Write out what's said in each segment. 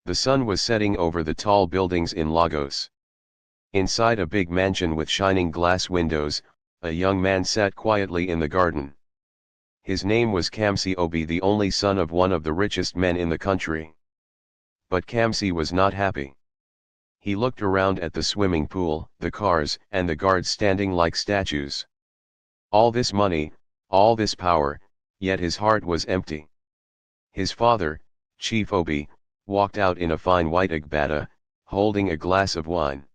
The sun was setting over the tall buildings in Lagos. Inside a big mansion with shining glass windows, a young man sat quietly in the garden. His name was Kamsi Obi, the only son of one of the richest men in the country. But Kamsi was not happy. He looked around at the swimming pool, the cars, and the guards standing like statues. All this money, all this power, yet his heart was empty. His father, Chief Obi, walked out in a fine white agbada, holding a glass of wine.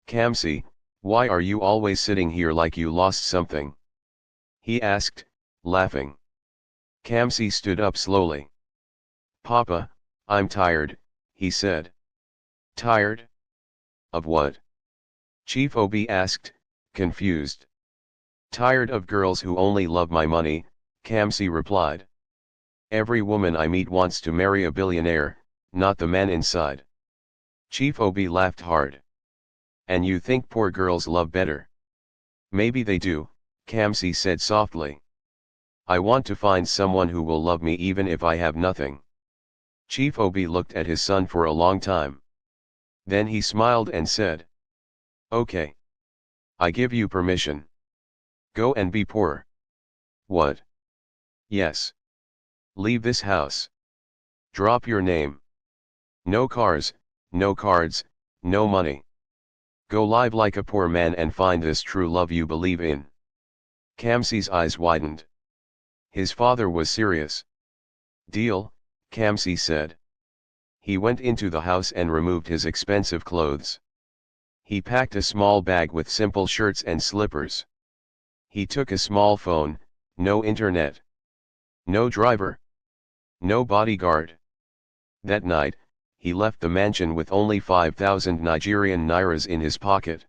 "Kamsi, why are you always sitting here like you lost something?" he asked, laughing. Kamsi stood up slowly. "Papa, I'm tired," he said. "Tired? Of what?" Chief Obi asked, confused. "Tired of girls who only love my money," Kamsi replied. "Every woman I meet wants to marry a billionaire, not the man inside." Chief Obi laughed hard. "And you think poor girls love better?" "Maybe they do," Kamsi said softly. "I want to find someone who will love me even if I have nothing." Chief Obi looked at his son for a long time. Then he smiled and said, "Okay. I give you permission. Go and be poor." "What?" "Yes. Leave this house. Drop your name. No cars, no cards, no money. Go live like a poor man and find this true love you believe in." Kamsi's eyes widened. His father was serious. "Deal," Kamsi said. He went into the house and removed his expensive clothes. He packed a small bag with simple shirts and slippers. He took a small phone, no internet. No driver. No bodyguard. That night, he left the mansion with only 5,000 Nigerian nairas in his pocket.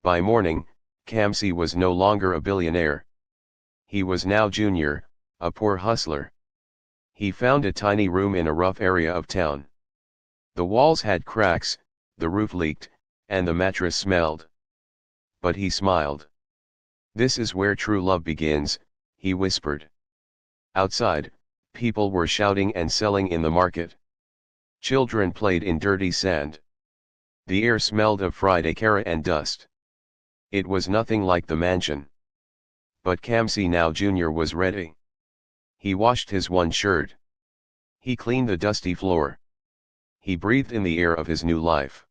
By morning, Kamsi was no longer a billionaire. He was now Junior, a poor hustler. He found a tiny room in a rough area of town. The walls had cracks, the roof leaked, and the mattress smelled. But he smiled. "This is where true love begins," he whispered. Outside, people were shouting and selling in the market. Children played in dirty sand. The air smelled of fried akara and dust. It was nothing like the mansion. But Kamsi now Junior was ready. He washed his one shirt. He cleaned the dusty floor. He breathed in the air of his new life.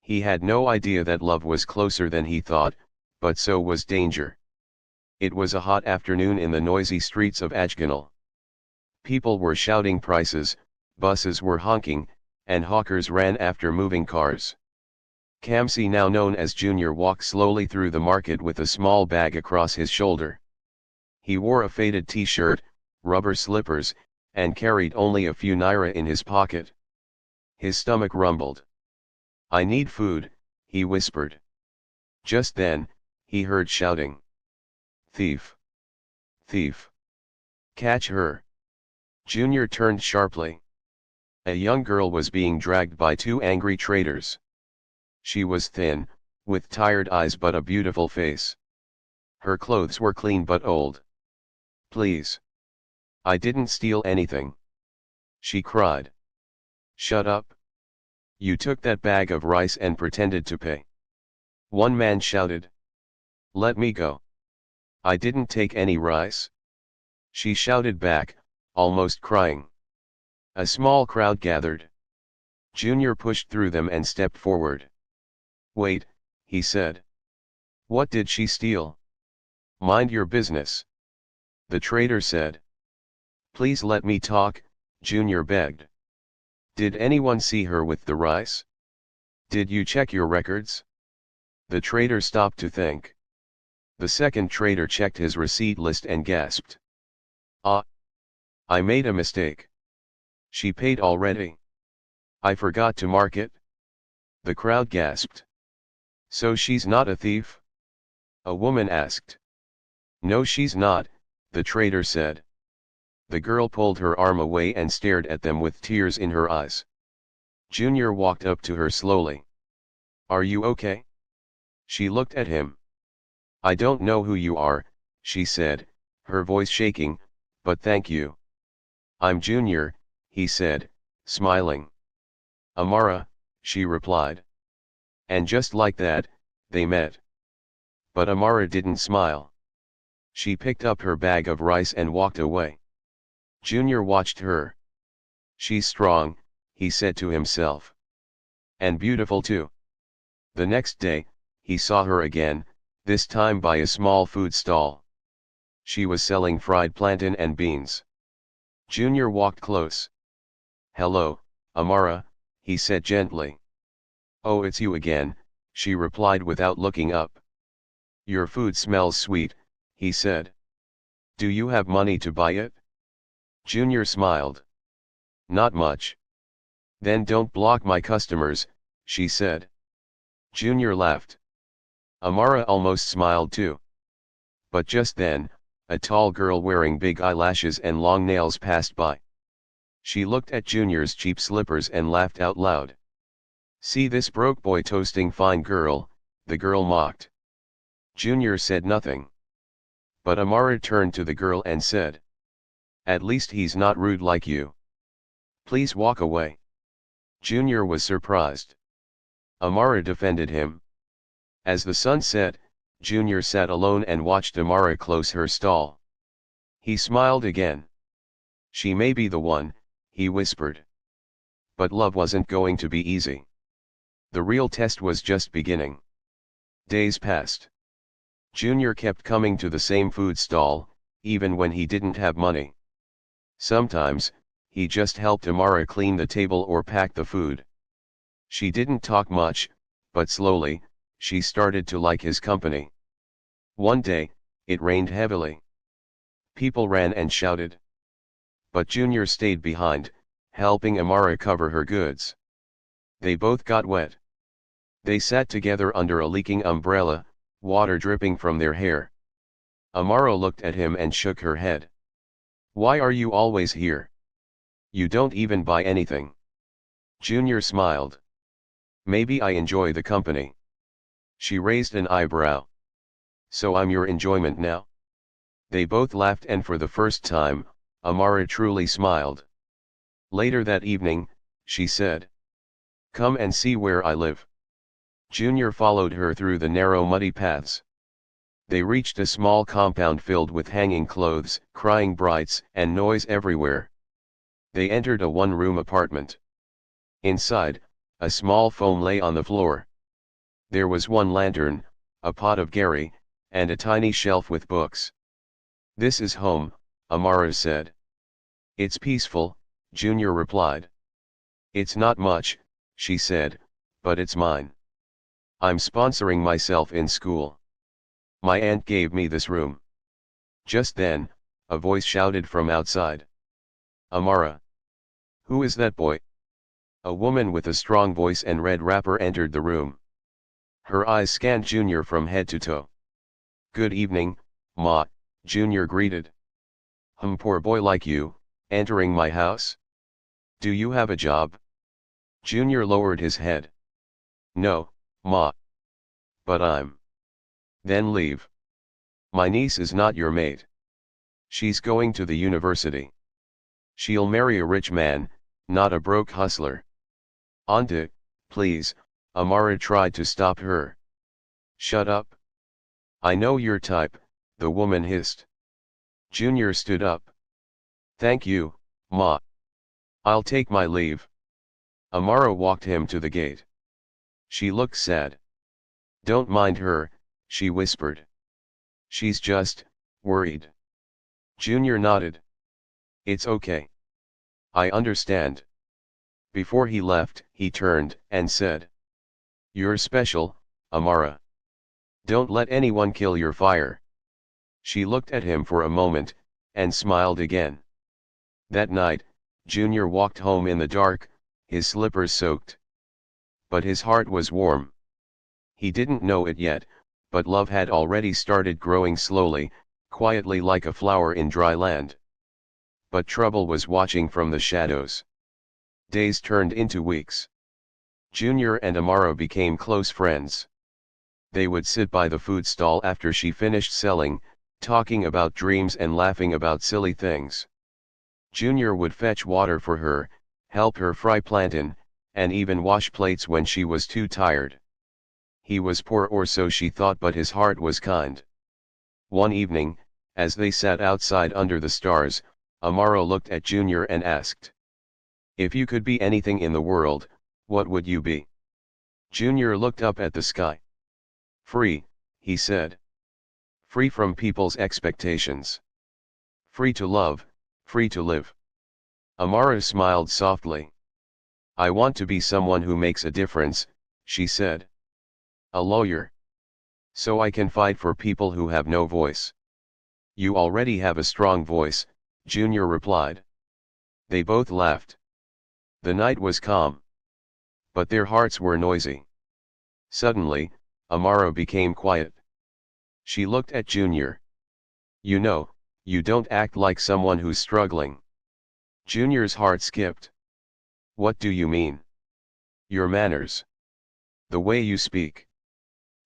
He had no idea that love was closer than he thought, but so was danger. It was a hot afternoon in the noisy streets of Ajganal. People were shouting prices, buses were honking, and hawkers ran after moving cars. Kamsi, now known as Junior, walked slowly through the market with a small bag across his shoulder. He wore a faded t-shirt, rubber slippers, and carried only a few naira in his pocket. His stomach rumbled. "I need food," he whispered. Just then, he heard shouting. "Thief! Thief! Catch her!" Junior turned sharply. A young girl was being dragged by two angry traders. She was thin, with tired eyes but a beautiful face. Her clothes were clean but old. "Please. I didn't steal anything," she cried. "Shut up. You took that bag of rice and pretended to pay." One man shouted. "Let me go. I didn't take any rice," she shouted back, almost crying. A small crowd gathered. Junior pushed through them and stepped forward. "Wait," he said. "What did she steal?" "Mind your business," the trader said. "Please let me talk," Junior begged. "Did anyone see her with the rice? Did you check your records?" The trader stopped to think. The second trader checked his receipt list and gasped. "Ah! I made a mistake. She paid already. I forgot to mark it." The crowd gasped. "So she's not a thief?" a woman asked. "No, she's not," the trader said. The girl pulled her arm away and stared at them with tears in her eyes. Junior walked up to her slowly. "Are you okay?" She looked at him. "I don't know who you are," she said, her voice shaking, "but thank you." "I'm Junior," he said, smiling. Amara, she replied. And just like that, they met. But Amara didn't smile. She picked up her bag of rice and walked away. Junior watched her. She's strong, he said to himself. And beautiful too. The next day, he saw her again, this time by a small food stall. She was selling fried plantain and beans. Junior walked close. "Hello, Amara," he said gently. "Oh, it's you again," she replied without looking up. "Your food smells sweet," he said. "Do you have money to buy it?" Junior smiled. "Not much." "Then don't block my customers," she said. Junior laughed. Amara almost smiled too. But just then, a tall girl wearing big eyelashes and long nails passed by. She looked at Junior's cheap slippers and laughed out loud. "See this broke boy toasting fine girl," the girl mocked. Junior said nothing. But Amara turned to the girl and said, "At least he's not rude like you. Please walk away." Junior was surprised. Amara defended him. As the sun set, Junior sat alone and watched Amara close her stall. He smiled again. "She may be the one," he whispered. But love wasn't going to be easy. The real test was just beginning. Days passed. Junior kept coming to the same food stall, even when he didn't have money. Sometimes, he just helped Amara clean the table or pack the food. She didn't talk much, but slowly, she started to like his company. One day, it rained heavily. People ran and shouted. But Junior stayed behind, helping Amara cover her goods. They both got wet. They sat together under a leaking umbrella, water dripping from their hair. Amara looked at him and shook her head. "Why are you always here? You don't even buy anything." Junior smiled. "Maybe I enjoy the company." She raised an eyebrow. "So I'm your enjoyment now?" They both laughed, and for the first time, Amara truly smiled. Later that evening, she said, "Come and see where I live." Junior followed her through the narrow muddy paths. They reached a small compound filled with hanging clothes, crying brights, and noise everywhere. They entered a one-room apartment. Inside, a small foam lay on the floor. There was one lantern, a pot of gari, and a tiny shelf with books. "This is home," Amara said. "It's peaceful," Junior replied. "It's not much," she said, "but it's mine. I'm sponsoring myself in school. My aunt gave me this room." Just then, a voice shouted from outside. "Amara! Who is that boy?" A woman with a strong voice and red wrapper entered the room. Her eyes scanned Junior from head to toe. "Good evening, Ma," Junior greeted. Poor boy like you, entering my house? Do you have a job?" Junior lowered his head. "No, Ma. But I'm." "Then leave. My niece is not your mate. She's going to the university. She'll marry a rich man, not a broke hustler." "Auntie, please," Amara tried to stop her. "Shut up. I know your type," the woman hissed. Junior stood up. "Thank you, Ma. I'll take my leave." Amara walked him to the gate. She looked sad. "Don't mind her," she whispered. "She's just worried." Junior nodded. "It's okay. I understand." Before he left, he turned and said, "You're special, Amara. Don't let anyone kill your fire." She looked at him for a moment, and smiled again. That night, Junior walked home in the dark, his slippers soaked. But his heart was warm. He didn't know it yet, but love had already started growing slowly, quietly like a flower in dry land. But trouble was watching from the shadows. Days turned into weeks. Junior and Amara became close friends. They would sit by the food stall after she finished selling, talking about dreams and laughing about silly things. Junior would fetch water for her, help her fry plantain, and even wash plates when she was too tired. He was poor, or so she thought, but his heart was kind. One evening, as they sat outside under the stars, Amara looked at Junior and asked, "If you could be anything in the world, what would you be?" Junior looked up at the sky. "Free," he said. "Free from people's expectations. Free to love, free to live." Amara smiled softly. "I want to be someone who makes a difference," she said. "A lawyer. So I can fight for people who have no voice." "You already have a strong voice," Junior replied. They both laughed. The night was calm, but their hearts were noisy. Suddenly, Amara became quiet. She looked at Junior. "You know, you don't act like someone who's struggling." Junior's heart skipped. "What do you mean?" "Your manners. The way you speak.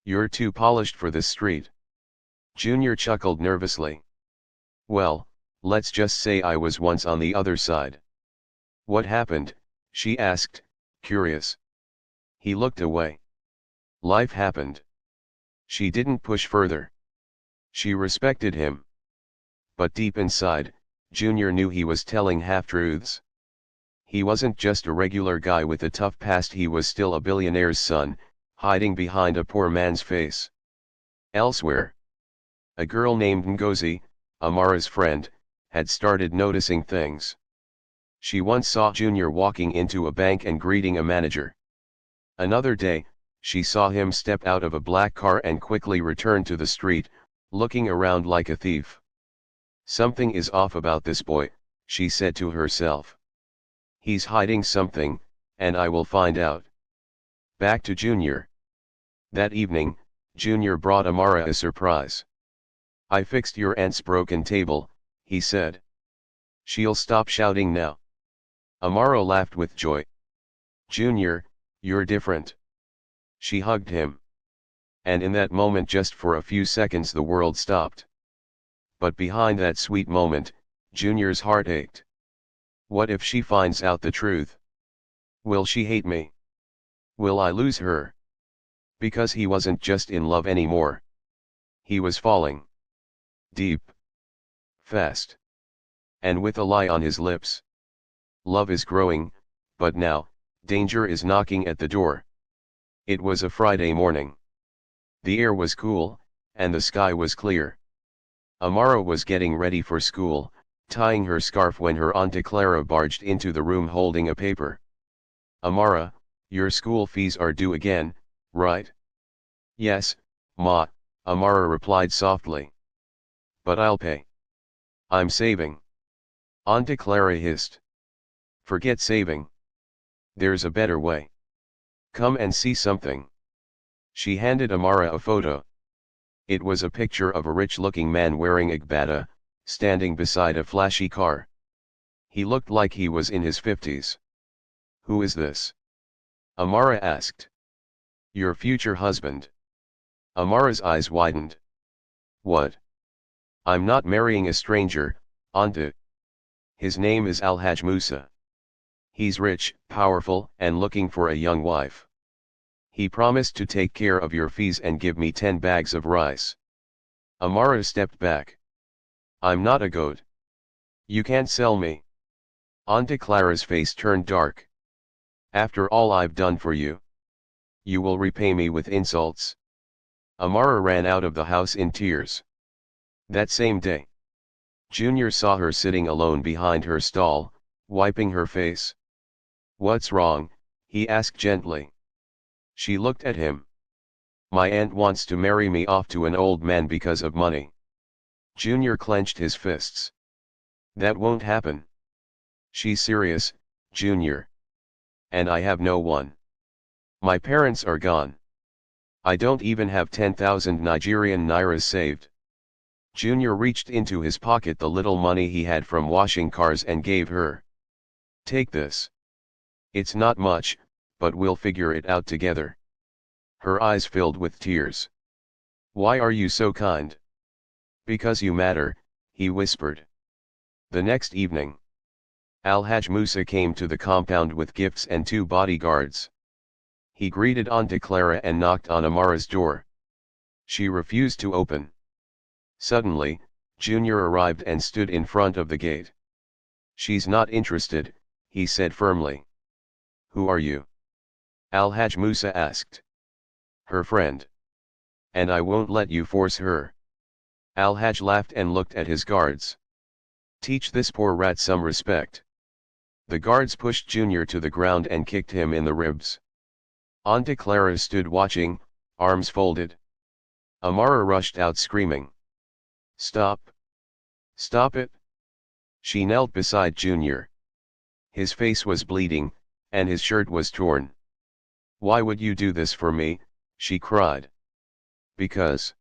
You're too polished for this street." Junior chuckled nervously. "Well, let's just say I was once on the other side." "What happened?" she asked, curious. He looked away. "Life happened." She didn't push further. She respected him. But deep inside, Junior knew he was telling half-truths. He wasn't just a regular guy with a tough past, he was still a billionaire's son, hiding behind a poor man's face. Elsewhere, a girl named Ngozi, Amara's friend, had started noticing things. She once saw Junior walking into a bank and greeting a manager. Another day, she saw him step out of a black car and quickly return to the street, looking around like a thief. "Something is off about this boy," she said to herself. "He's hiding something, and I will find out." Back to Junior. That evening, Junior brought Amara a surprise. "I fixed your aunt's broken table," he said. "She'll stop shouting now." Amara laughed with joy. "Junior, you're different." She hugged him. And in that moment, just for a few seconds, the world stopped. But behind that sweet moment, Junior's heart ached. What if she finds out the truth? Will she hate me? Will I lose her? Because he wasn't just in love anymore. He was falling. Deep. Fast. And with a lie on his lips. Love is growing, but now, danger is knocking at the door. It was a Friday morning. The air was cool, and the sky was clear. Amara was getting ready for school, tying her scarf, when her Auntie Clara barged into the room holding a paper. "Amara, your school fees are due again, right?" "Yes, Ma," Amara replied softly. "But I'll pay. I'm saving." Auntie Clara hissed. "Forget saving. There's a better way. Come and see something." She handed Amara a photo. It was a picture of a rich-looking man wearing a gbada, standing beside a flashy car. He looked like he was in his 50s. "Who is this?" Amara asked. "Your future husband." Amara's eyes widened. "What? I'm not marrying a stranger, Auntie. His name is Alhaj Musa. He's rich, powerful, and looking for a young wife. He promised to take care of your fees and give me 10 bags of rice." Amara stepped back. "I'm not a goat. You can't sell me." Auntie Clara's face turned dark. "After all I've done for you, you will repay me with insults." Amara ran out of the house in tears. That same day, Junior saw her sitting alone behind her stall, wiping her face. "What's wrong?" he asked gently. She looked at him. "My aunt wants to marry me off to an old man because of money." Junior clenched his fists. "That won't happen." "She's serious, Junior. And I have no one. My parents are gone. I don't even have 10,000 Nigerian nairas saved." Junior reached into his pocket the little money he had from washing cars and gave her. "Take this. It's not much, but we'll figure it out together." Her eyes filled with tears. "Why are you so kind?" "Because you matter," he whispered. The next evening, Alhaj Musa came to the compound with gifts and 2 bodyguards. He greeted Auntie Clara and knocked on Amara's door. She refused to open. Suddenly, Junior arrived and stood in front of the gate. "She's not interested," he said firmly. "Who are you?" Alhaj Musa asked. "Her friend. And I won't let you force her." Alhaj laughed and looked at his guards. "Teach this poor rat some respect." The guards pushed Junior to the ground and kicked him in the ribs. Auntie Clara stood watching, arms folded. Amara rushed out screaming. "Stop! Stop it!" She knelt beside Junior. His face was bleeding, and his shirt was torn. "Why would you do this for me?" she cried. "Because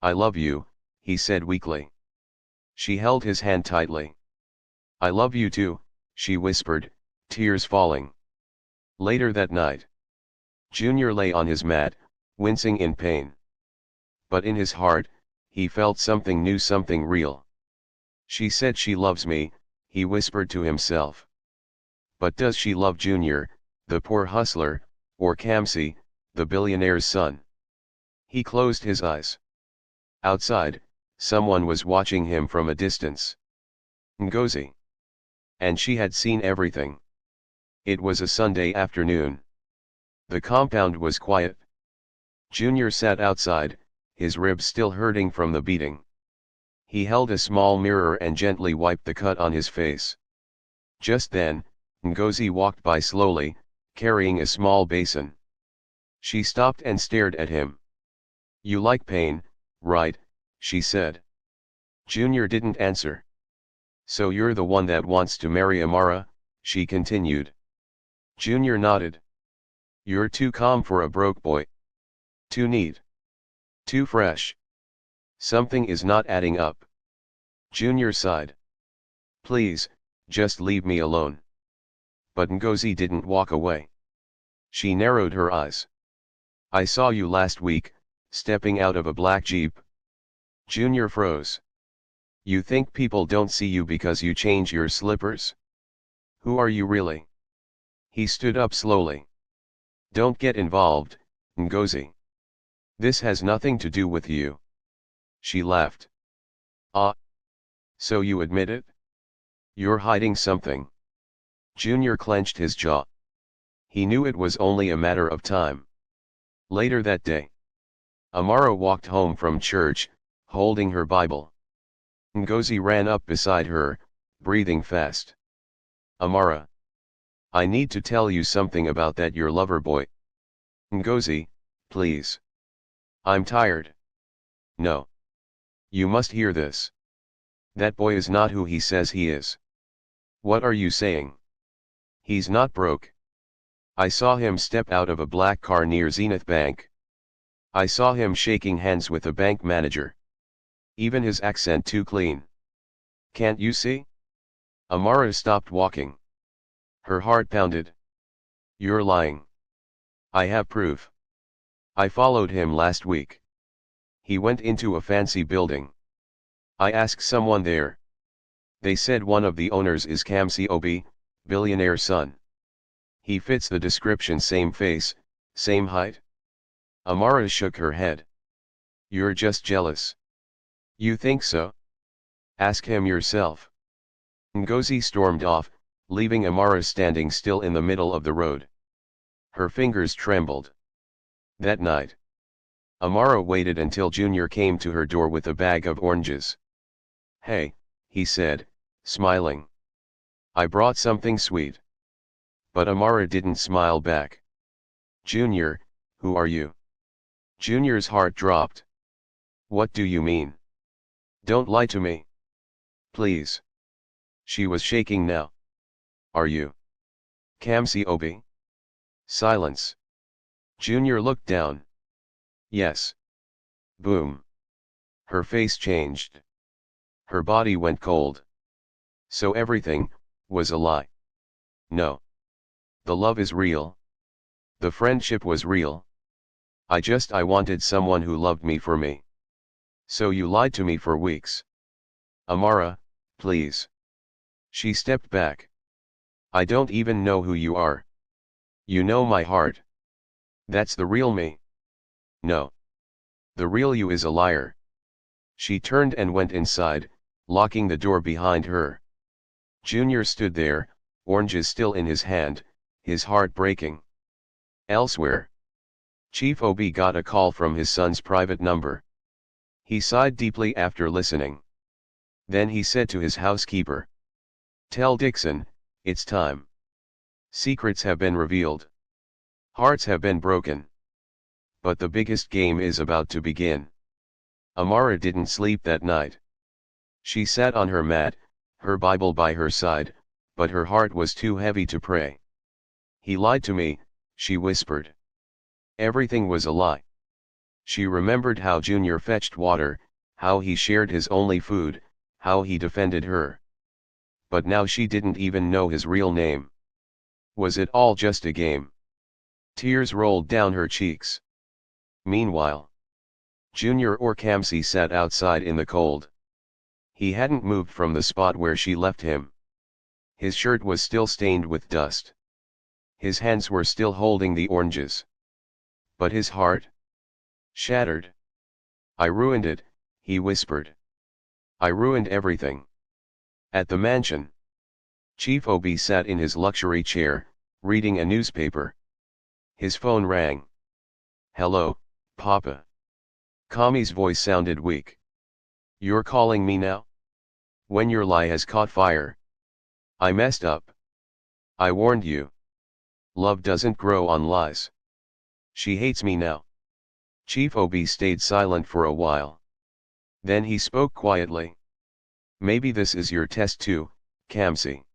I love you," he said weakly. She held his hand tightly. "I love you too," she whispered, tears falling. Later that night, Junior lay on his mat, wincing in pain. But in his heart, he felt something new, something real. "She said she loves me," he whispered to himself. But does she love Junior, the poor hustler, or Kamsi, the billionaire's son? He closed his eyes. Outside, someone was watching him from a distance. Ngozi. And she had seen everything. It was a Sunday afternoon. The compound was quiet. Junior sat outside, his ribs still hurting from the beating. He held a small mirror and gently wiped the cut on his face. Just then, Ngozi walked by slowly, carrying a small basin. She stopped and stared at him. "You like pain, right?" she said. Junior didn't answer. "So you're the one that wants to marry Amara?" she continued. Junior nodded. "You're too calm for a broke boy. Too neat. Too fresh. Something is not adding up." Junior sighed. "Please, just leave me alone." But Ngozi didn't walk away. She narrowed her eyes. "I saw you last week, stepping out of a black Jeep." Junior froze. "You think people don't see you because you change your slippers? Who are you really?" He stood up slowly. "Don't get involved, Ngozi. This has nothing to do with you." She laughed. "Ah. So you admit it? You're hiding something." Junior clenched his jaw. He knew it was only a matter of time. Later that day, Amara walked home from church, holding her Bible. Ngozi ran up beside her, breathing fast. "Amara. I need to tell you something about that your lover boy." "Ngozi, please. I'm tired." "No. You must hear this. That boy is not who he says he is." "What are you saying?" "He's not broke. I saw him step out of a black car near Zenith Bank. I saw him shaking hands with a bank manager. Even his accent too clean. Can't you see?" Amara stopped walking. Her heart pounded. "You're lying." "I have proof. I followed him last week. He went into a fancy building. I asked someone there. They said one of the owners is Kamsi Obi, billionaire's son. He fits the description, same face, same height." Amara shook her head. "You're just jealous." "You think so? Ask him yourself." Ngozi stormed off, leaving Amara standing still in the middle of the road. Her fingers trembled. That night, Amara waited until Junior came to her door with a bag of oranges. "Hey," he said, smiling. "I brought something sweet." But Amara didn't smile back. "Junior, who are you?" Junior's heart dropped. "What do you mean? Don't lie to me. Please." She was shaking now. "Are you Kamsi Obi?" Silence. Junior looked down. "Yes." Boom. Her face changed. Her body went cold. So everything was a lie. No. The love is real. The friendship was real. I wanted someone who loved me for me. So you lied to me for weeks. Amara, please." She stepped back. I don't even know who you are. You know my heart. That's the real me. No. The real you is a liar. She turned and went inside, locking the door behind her. Junior stood there, oranges still in his hand, his heart breaking. Elsewhere, Chief Obi got a call from his son's private number. He sighed deeply after listening. Then he said to his housekeeper, "Tell Dixon, it's time. Secrets have been revealed. Hearts have been broken. But the biggest game is about to begin." Amara didn't sleep that night. She sat on her mat, her Bible by her side, but her heart was too heavy to pray. "He lied to me," she whispered. Everything was a lie. She remembered how Junior fetched water, how he shared his only food, how he defended her. But now she didn't even know his real name. Was it all just a game? Tears rolled down her cheeks. Meanwhile, Junior or Kamsi sat outside in the cold. He hadn't moved from the spot where she left him. His shirt was still stained with dust. His hands were still holding the oranges. But his heart? Shattered. "I ruined it," he whispered. "I ruined everything." At the mansion, Chief Obi sat in his luxury chair, reading a newspaper. His phone rang. "Hello, Papa." Kami's voice sounded weak. "You're calling me now? When your lie has caught fire. I messed up. I warned you. Love doesn't grow on lies. She hates me now." Chief Obi stayed silent for a while. Then he spoke quietly. "Maybe this is your test too, Kamsi.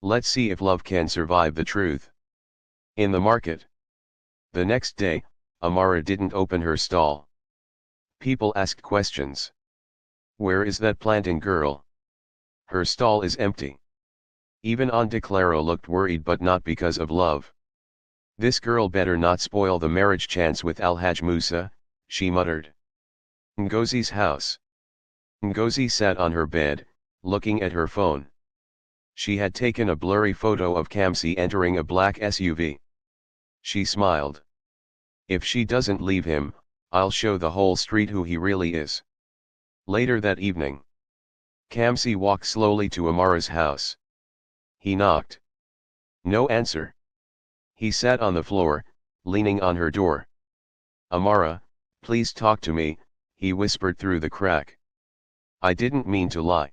Let's see if love can survive the truth." In the market. The next day, Amara didn't open her stall. People asked questions. "Where is that plantain girl? Her stall is empty." Even Auntie Clara looked worried, but not because of love. "This girl better not spoil the marriage chance with Alhaj Musa," she muttered. Ngozi's house. Ngozi sat on her bed, looking at her phone. She had taken a blurry photo of Kamsi entering a black SUV. She smiled. "If she doesn't leave him, I'll show the whole street who he really is." Later that evening, Kamsi walked slowly to Amara's house. He knocked. No answer. He sat on the floor, leaning on her door. "Amara, please talk to me," he whispered through the crack. "I didn't mean to lie.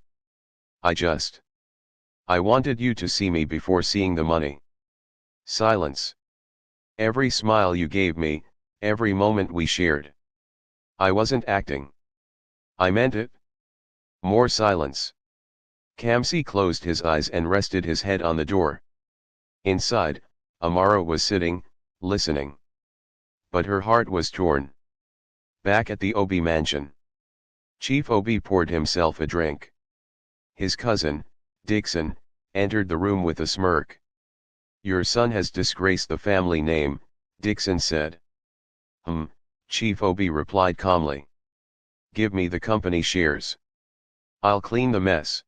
I wanted you to see me before seeing the money." Silence. "Every smile you gave me, every moment we shared. I wasn't acting. I meant it." More silence. Kamsi closed his eyes and rested his head on the door. Inside, Amara was sitting, listening. But her heart was torn. Back at the Obi mansion, Chief Obi poured himself a drink. His cousin, Dixon, entered the room with a smirk. "Your son has disgraced the family name," Dixon said. Chief Obi replied calmly. "Give me the company shares. I'll clean the mess."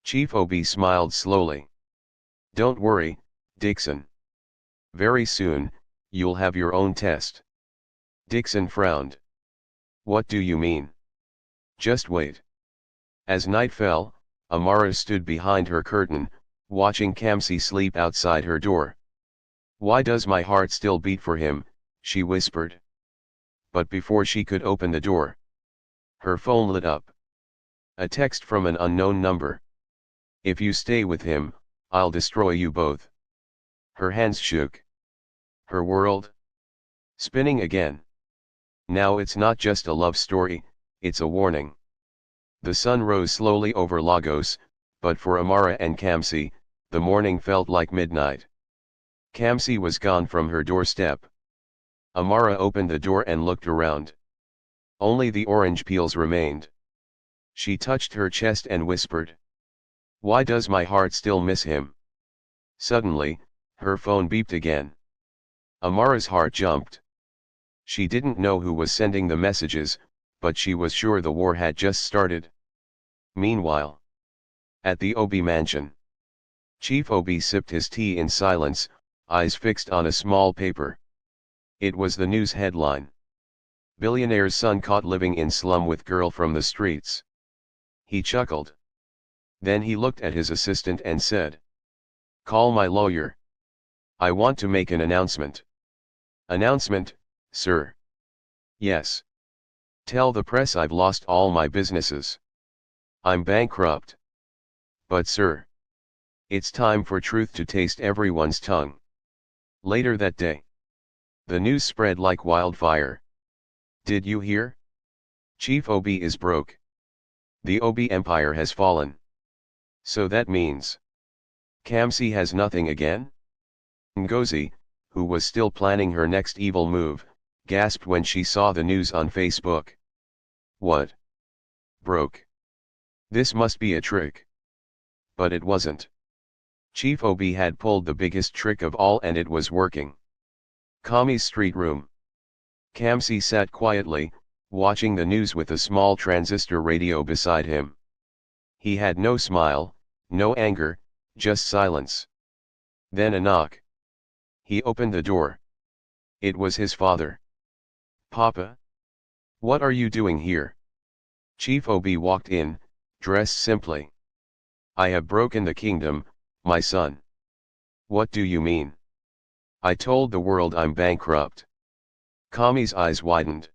Chief Obi smiled slowly. "Don't worry, Dixon. Very soon, you'll have your own test." Dixon frowned. "What do you mean?" "Just wait." As night fell, Amara stood behind her curtain, watching Kamsi sleep outside her door. "Why does my heart still beat for him?" she whispered. But before she could open the door, her phone lit up. A text from an unknown number. "If you stay with him, I'll destroy you both." Her hands shook. Her world spinning again. Now it's not just a love story, it's a warning. The sun rose slowly over Lagos, but for Amara and Kamsi, the morning felt like midnight. Kamsi was gone from her doorstep. Amara opened the door and looked around. Only the orange peels remained. She touched her chest and whispered, "Why does my heart still miss him?" Suddenly, her phone beeped again. Amara's heart jumped. She didn't know who was sending the messages, but she was sure the war had just started. Meanwhile, at the Obi mansion, Chief Obi sipped his tea in silence, eyes fixed on a small paper. It was the news headline. Billionaire's son caught living in slum with girl from the streets. He chuckled. Then he looked at his assistant and said, "Call my lawyer. I want to make an announcement." "Announcement, sir?" "Yes. Tell the press I've lost all my businesses. I'm bankrupt." "But sir, it's time for truth to taste everyone's tongue." Later that day, the news spread like wildfire. "Did you hear? Chief Obi is broke. The Obi Empire has fallen. So that means Kamsi has nothing again?" Ngozi, who was still planning her next evil move, gasped when she saw the news on Facebook. "What? Broke? This must be a trick." But it wasn't. Chief Obi had pulled the biggest trick of all, and it was working. Kami's street room. Kamsi sat quietly, watching the news with a small transistor radio beside him. He had no smile, no anger, just silence. Then a knock. He opened the door. It was his father. "Papa? What are you doing here?" Chief Obi walked in, dressed simply. "I have broken the kingdom, my son." "What do you mean?" "I told the world I'm bankrupt." Kami's eyes widened.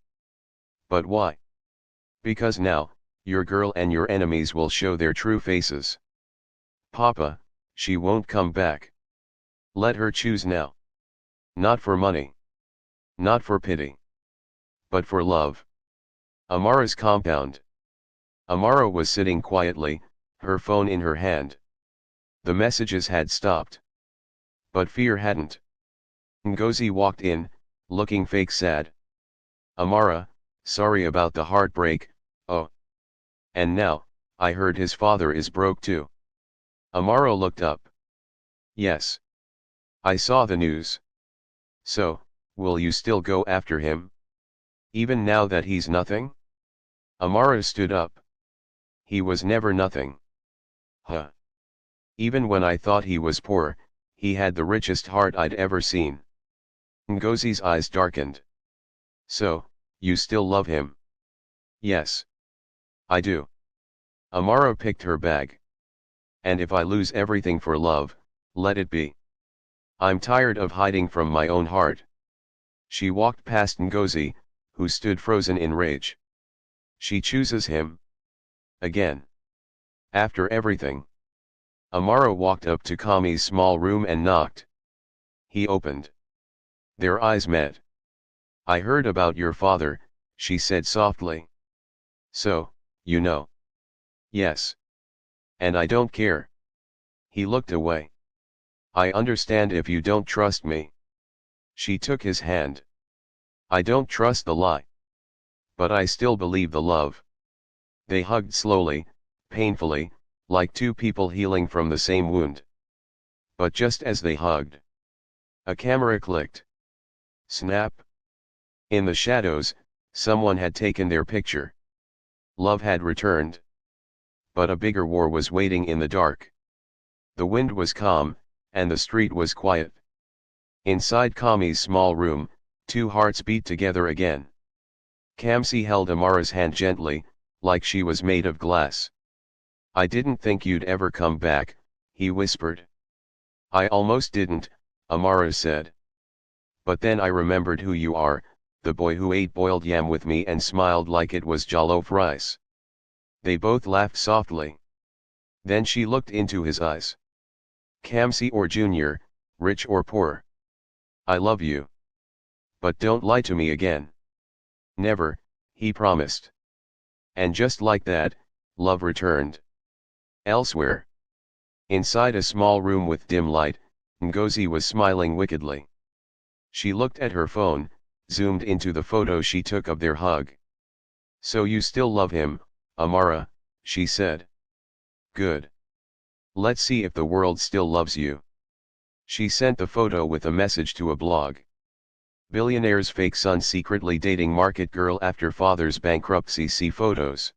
"But why?" "Because now, your girl and your enemies will show their true faces." "Papa, she won't come back." "Let her choose now. Not for money. Not for pity. But for love." Amara's compound. Amara was sitting quietly, her phone in her hand. The messages had stopped. But fear hadn't. Ngozi walked in, looking fake sad. "Amara, sorry about the heartbreak, oh. And now, I heard his father is broke too." Amara looked up. "Yes. I saw the news." "So, will you still go after him? Even now that he's nothing?" Amara stood up. "He was never nothing. Huh. Even when I thought he was poor, he had the richest heart I'd ever seen." Ngozi's eyes darkened. "So, you still love him?" "Yes. I do." Amara picked her bag. "And if I lose everything for love, let it be. I'm tired of hiding from my own heart." She walked past Ngozi, who stood frozen in rage. She chooses him? Again? After everything? Amara walked up to Kami's small room and knocked. He opened. Their eyes met. "I heard about your father," she said softly. "So, you know?" "Yes. And I don't care." He looked away. "I understand if you don't trust me." She took his hand. "I don't trust the lie. But I still believe the love." They hugged slowly, painfully, like two people healing from the same wound. But just as they hugged, a camera clicked. Snap! In the shadows, someone had taken their picture. Love had returned. But a bigger war was waiting in the dark. The wind was calm, and the street was quiet. Inside Kami's small room, two hearts beat together again. Kamsi held Amara's hand gently, like she was made of glass. "I didn't think you'd ever come back," he whispered. "I almost didn't," Amara said. "But then I remembered who you are, the boy who ate boiled yam with me and smiled like it was jollof rice." They both laughed softly. Then she looked into his eyes. "Kamsi or Junior, rich or poor, I love you. But don't lie to me again." "Never," he promised. And just like that, love returned. Elsewhere, inside a small room with dim light, Ngozi was smiling wickedly. She looked at her phone, zoomed into the photo she took of their hug. "So you still love him, Amara," she said. "Good. Let's see if the world still loves you." She sent the photo with a message to a blog. Billionaire's fake son secretly dating market girl after father's bankruptcy. See photos.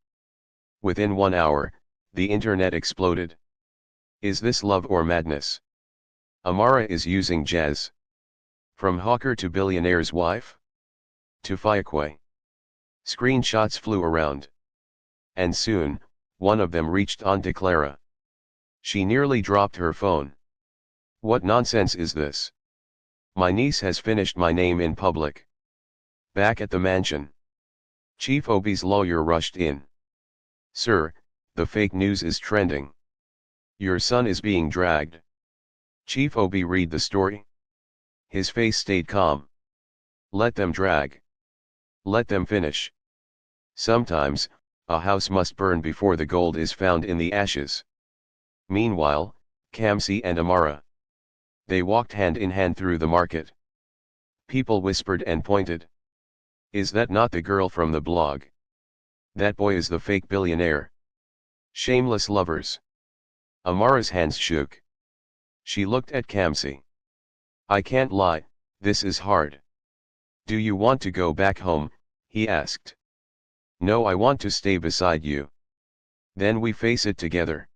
Within 1 hour, the internet exploded. Is this love or madness? Amara is using jazz. From hawker to billionaire's wife? To fiacque. Screenshots flew around. And soon, one of them reached Auntie Clara. She nearly dropped her phone. What nonsense is this? My niece has finished my name in public. Back at the mansion, Chief Obi's lawyer rushed in. Sir, the fake news is trending. Your son is being dragged. Chief Obi read the story. His face stayed calm. Let them drag. Let them finish. Sometimes, a house must burn before the gold is found in the ashes. Meanwhile, Kamsi and Amara. They walked hand in hand through the market. People whispered and pointed. Is that not the girl from the blog? That boy is the fake billionaire. Shameless lovers. Amara's hands shook. She looked at Kamsi. I can't lie, this is hard. Do you want to go back home? He asked. No, I want to stay beside you. Then we face it together.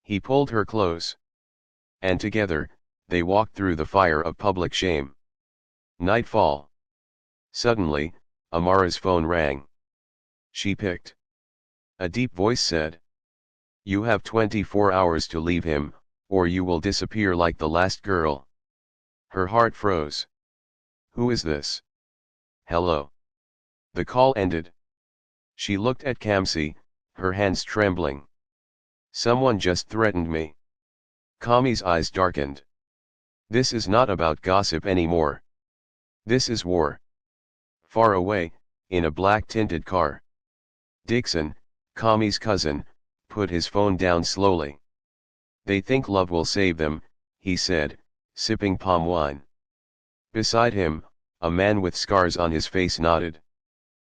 He pulled her close. And together, they walked through the fire of public shame. Nightfall. Suddenly, Amara's phone rang. She picked. A deep voice said. You have 24 hours to leave him, or you will disappear like the last girl. Her heart froze. Who is this? Hello. The call ended. She looked at Kamsi, her hands trembling. Someone just threatened me. Kami's eyes darkened. This is not about gossip anymore. This is war. Far away, in a black-tinted car. Dixon, Kami's cousin, put his phone down slowly. They think love will save them, he said, sipping palm wine. Beside him, a man with scars on his face nodded.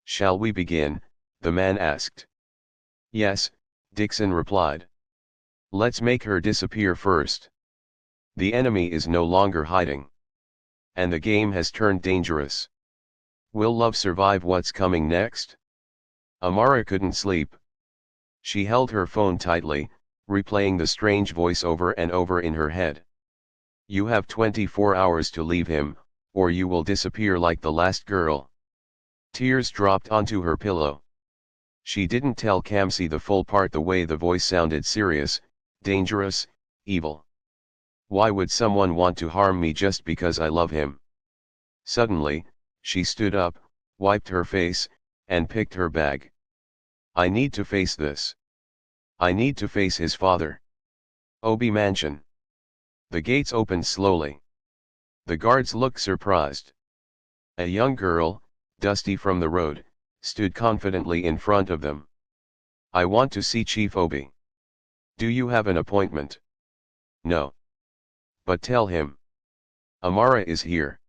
Shall we begin? The man asked. Yes, Dixon replied. Let's make her disappear first. The enemy is no longer hiding. And the game has turned dangerous. Will love survive what's coming next? Amara couldn't sleep. She held her phone tightly, replaying the strange voice over and over in her head. You have 24 hours to leave him, or you will disappear like the last girl. Tears dropped onto her pillow. She didn't tell Kamsi the full part the way the voice sounded serious, dangerous, evil. Why would someone want to harm me just because I love him? Suddenly, she stood up, wiped her face, and picked her bag. I need to face this. I need to face his father. Obi Mansion. The gates opened slowly. The guards looked surprised. A young girl, dusty from the road, stood confidently in front of them. I want to see Chief Obi. Do you have an appointment? No. But tell him. Amara is here.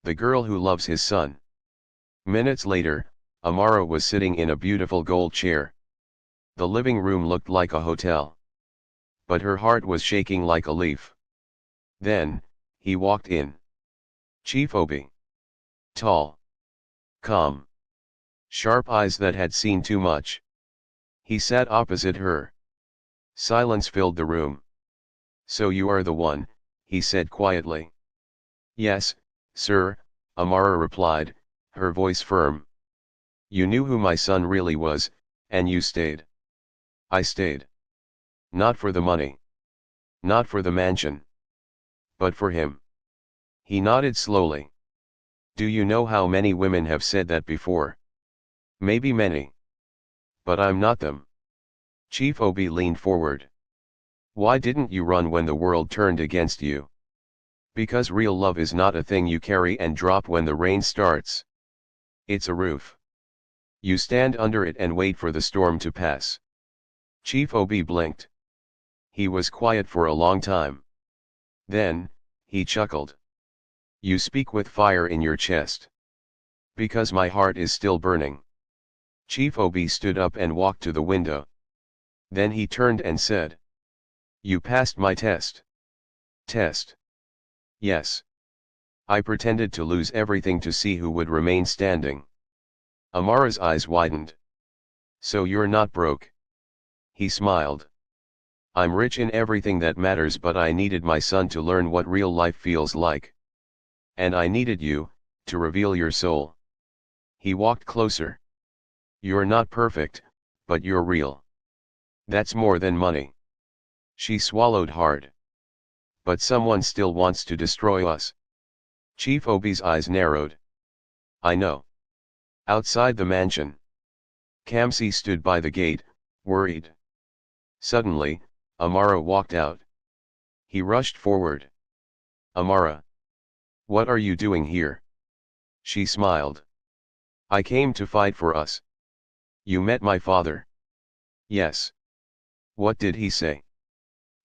The girl who loves his son. Minutes later, Amara was sitting in a beautiful gold chair. The living room looked like a hotel. But her heart was shaking like a leaf. Then, he walked in. Chief Obi. Tall. Calm. Sharp eyes that had seen too much. He sat opposite her. Silence filled the room. So you are the one, he said quietly. Yes, sir, Amara replied, her voice firm. You knew who my son really was, and you stayed. I stayed. Not for the money. Not for the mansion. But for him. He nodded slowly. Do you know how many women have said that before? Maybe many. But I'm not them. Chief Obi leaned forward. Why didn't you run when the world turned against you? Because real love is not a thing you carry and drop when the rain starts. It's a roof. You stand under it and wait for the storm to pass. Chief Obi blinked. He was quiet for a long time. Then, he chuckled. You speak with fire in your chest. Because my heart is still burning. Chief Obi stood up and walked to the window. Then he turned and said. You passed my test. Test. Yes. I pretended to lose everything to see who would remain standing. Amara's eyes widened. So you're not broke. He smiled. I'm rich in everything that matters, but I needed my son to learn what real life feels like. And I needed you, to reveal your soul. He walked closer. You're not perfect, but you're real. That's more than money. She swallowed hard. But someone still wants to destroy us. Chief Obi's eyes narrowed. I know. Outside the mansion. Kamsi stood by the gate, worried. Suddenly, Amara walked out. He rushed forward. Amara. What are you doing here? She smiled. I came to fight for us. You met my father? Yes. What did he say?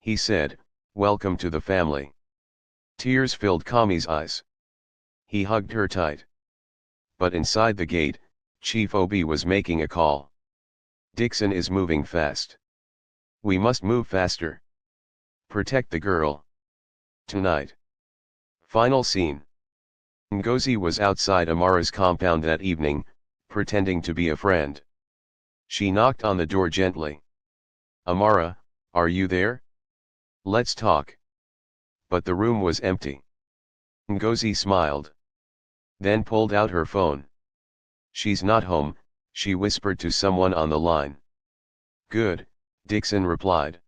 He said, welcome to the family. Tears filled Kami's eyes. He hugged her tight. But inside the gate, Chief Obi was making a call. Dixon is moving fast. We must move faster. Protect the girl. Tonight. Final scene. Ngozi was outside Amara's compound that evening, pretending to be a friend. She knocked on the door gently. Amara, are you there? Let's talk. But the room was empty. Ngozi smiled. Then pulled out her phone. She's not home, she whispered to someone on the line. Good, Dixon replied.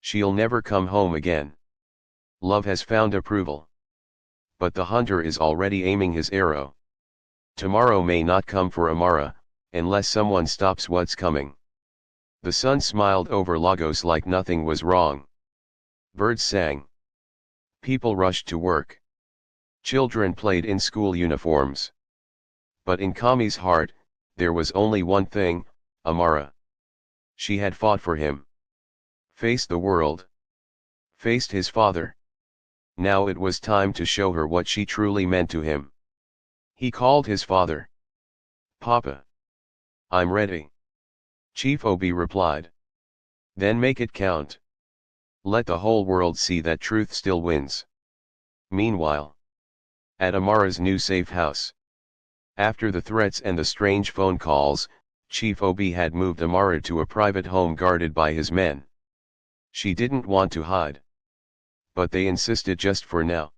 She'll never come home again. Love has found approval. But the hunter is already aiming his arrow. Tomorrow may not come for Amara, unless someone stops what's coming. The sun smiled over Lagos like nothing was wrong. Birds sang. People rushed to work. Children played in school uniforms. But in Kami's heart, there was only one thing, Amara. She had fought for him. Faced the world. Faced his father. Now it was time to show her what she truly meant to him. He called his father. Papa. I'm ready. Chief Obi replied. Then make it count. Let the whole world see that truth still wins. Meanwhile. At Amara's new safe house. After the threats and the strange phone calls, Chief Obi had moved Amara to a private home guarded by his men. She didn't want to hide. But they insisted just for now.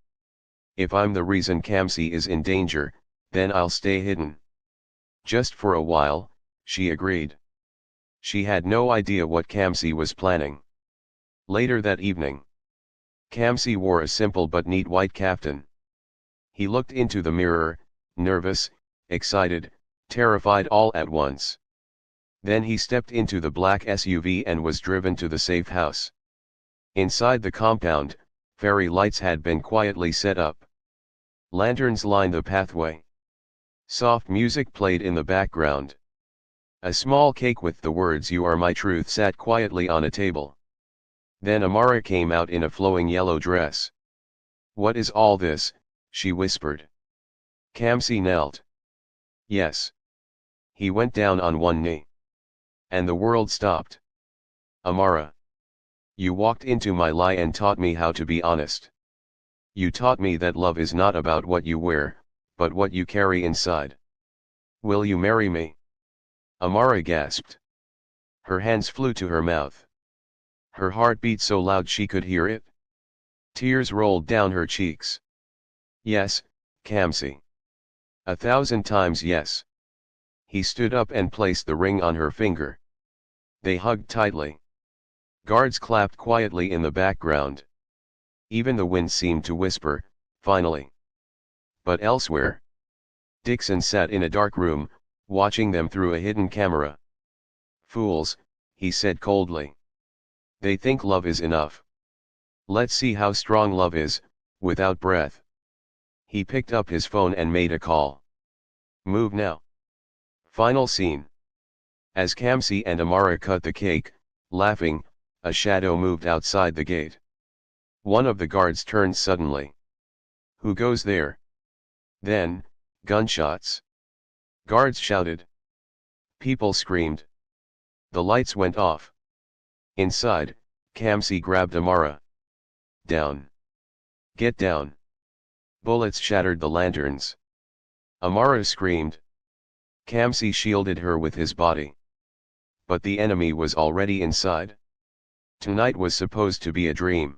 If I'm the reason Kamsi is in danger, then I'll stay hidden. Just for a while, she agreed. She had no idea what Kamsi was planning. Later that evening. Kamsi wore a simple but neat white kaftan. He looked into the mirror, nervous, excited, terrified all at once. Then he stepped into the black SUV and was driven to the safe house. Inside the compound, fairy lights had been quietly set up. Lanterns lined the pathway. Soft music played in the background. A small cake with the words "You are my truth" sat quietly on a table. Then Amara came out in a flowing yellow dress. What is all this? She whispered. Kamsi knelt. Yes. He went down on one knee. And the world stopped. Amara. You walked into my lie and taught me how to be honest. You taught me that love is not about what you wear, but what you carry inside. Will you marry me? Amara gasped. Her hands flew to her mouth. Her heart beat so loud she could hear it. Tears rolled down her cheeks. Yes, Kamsi. 1,000 times yes. He stood up and placed the ring on her finger. They hugged tightly. Guards clapped quietly in the background. Even the wind seemed to whisper, finally. But elsewhere. Dixon sat in a dark room, watching them through a hidden camera. Fools, he said coldly. They think love is enough. Let's see how strong love is, without breath. He picked up his phone and made a call. Move now. Final scene. As Kamsi and Amara cut the cake, laughing, a shadow moved outside the gate. One of the guards turned suddenly. Who goes there? Then, gunshots. Guards shouted. People screamed. The lights went off. Inside, Kamsi grabbed Amara. Down. Get down. Bullets shattered the lanterns. Amara screamed. Kamsi shielded her with his body. But the enemy was already inside. Tonight was supposed to be a dream.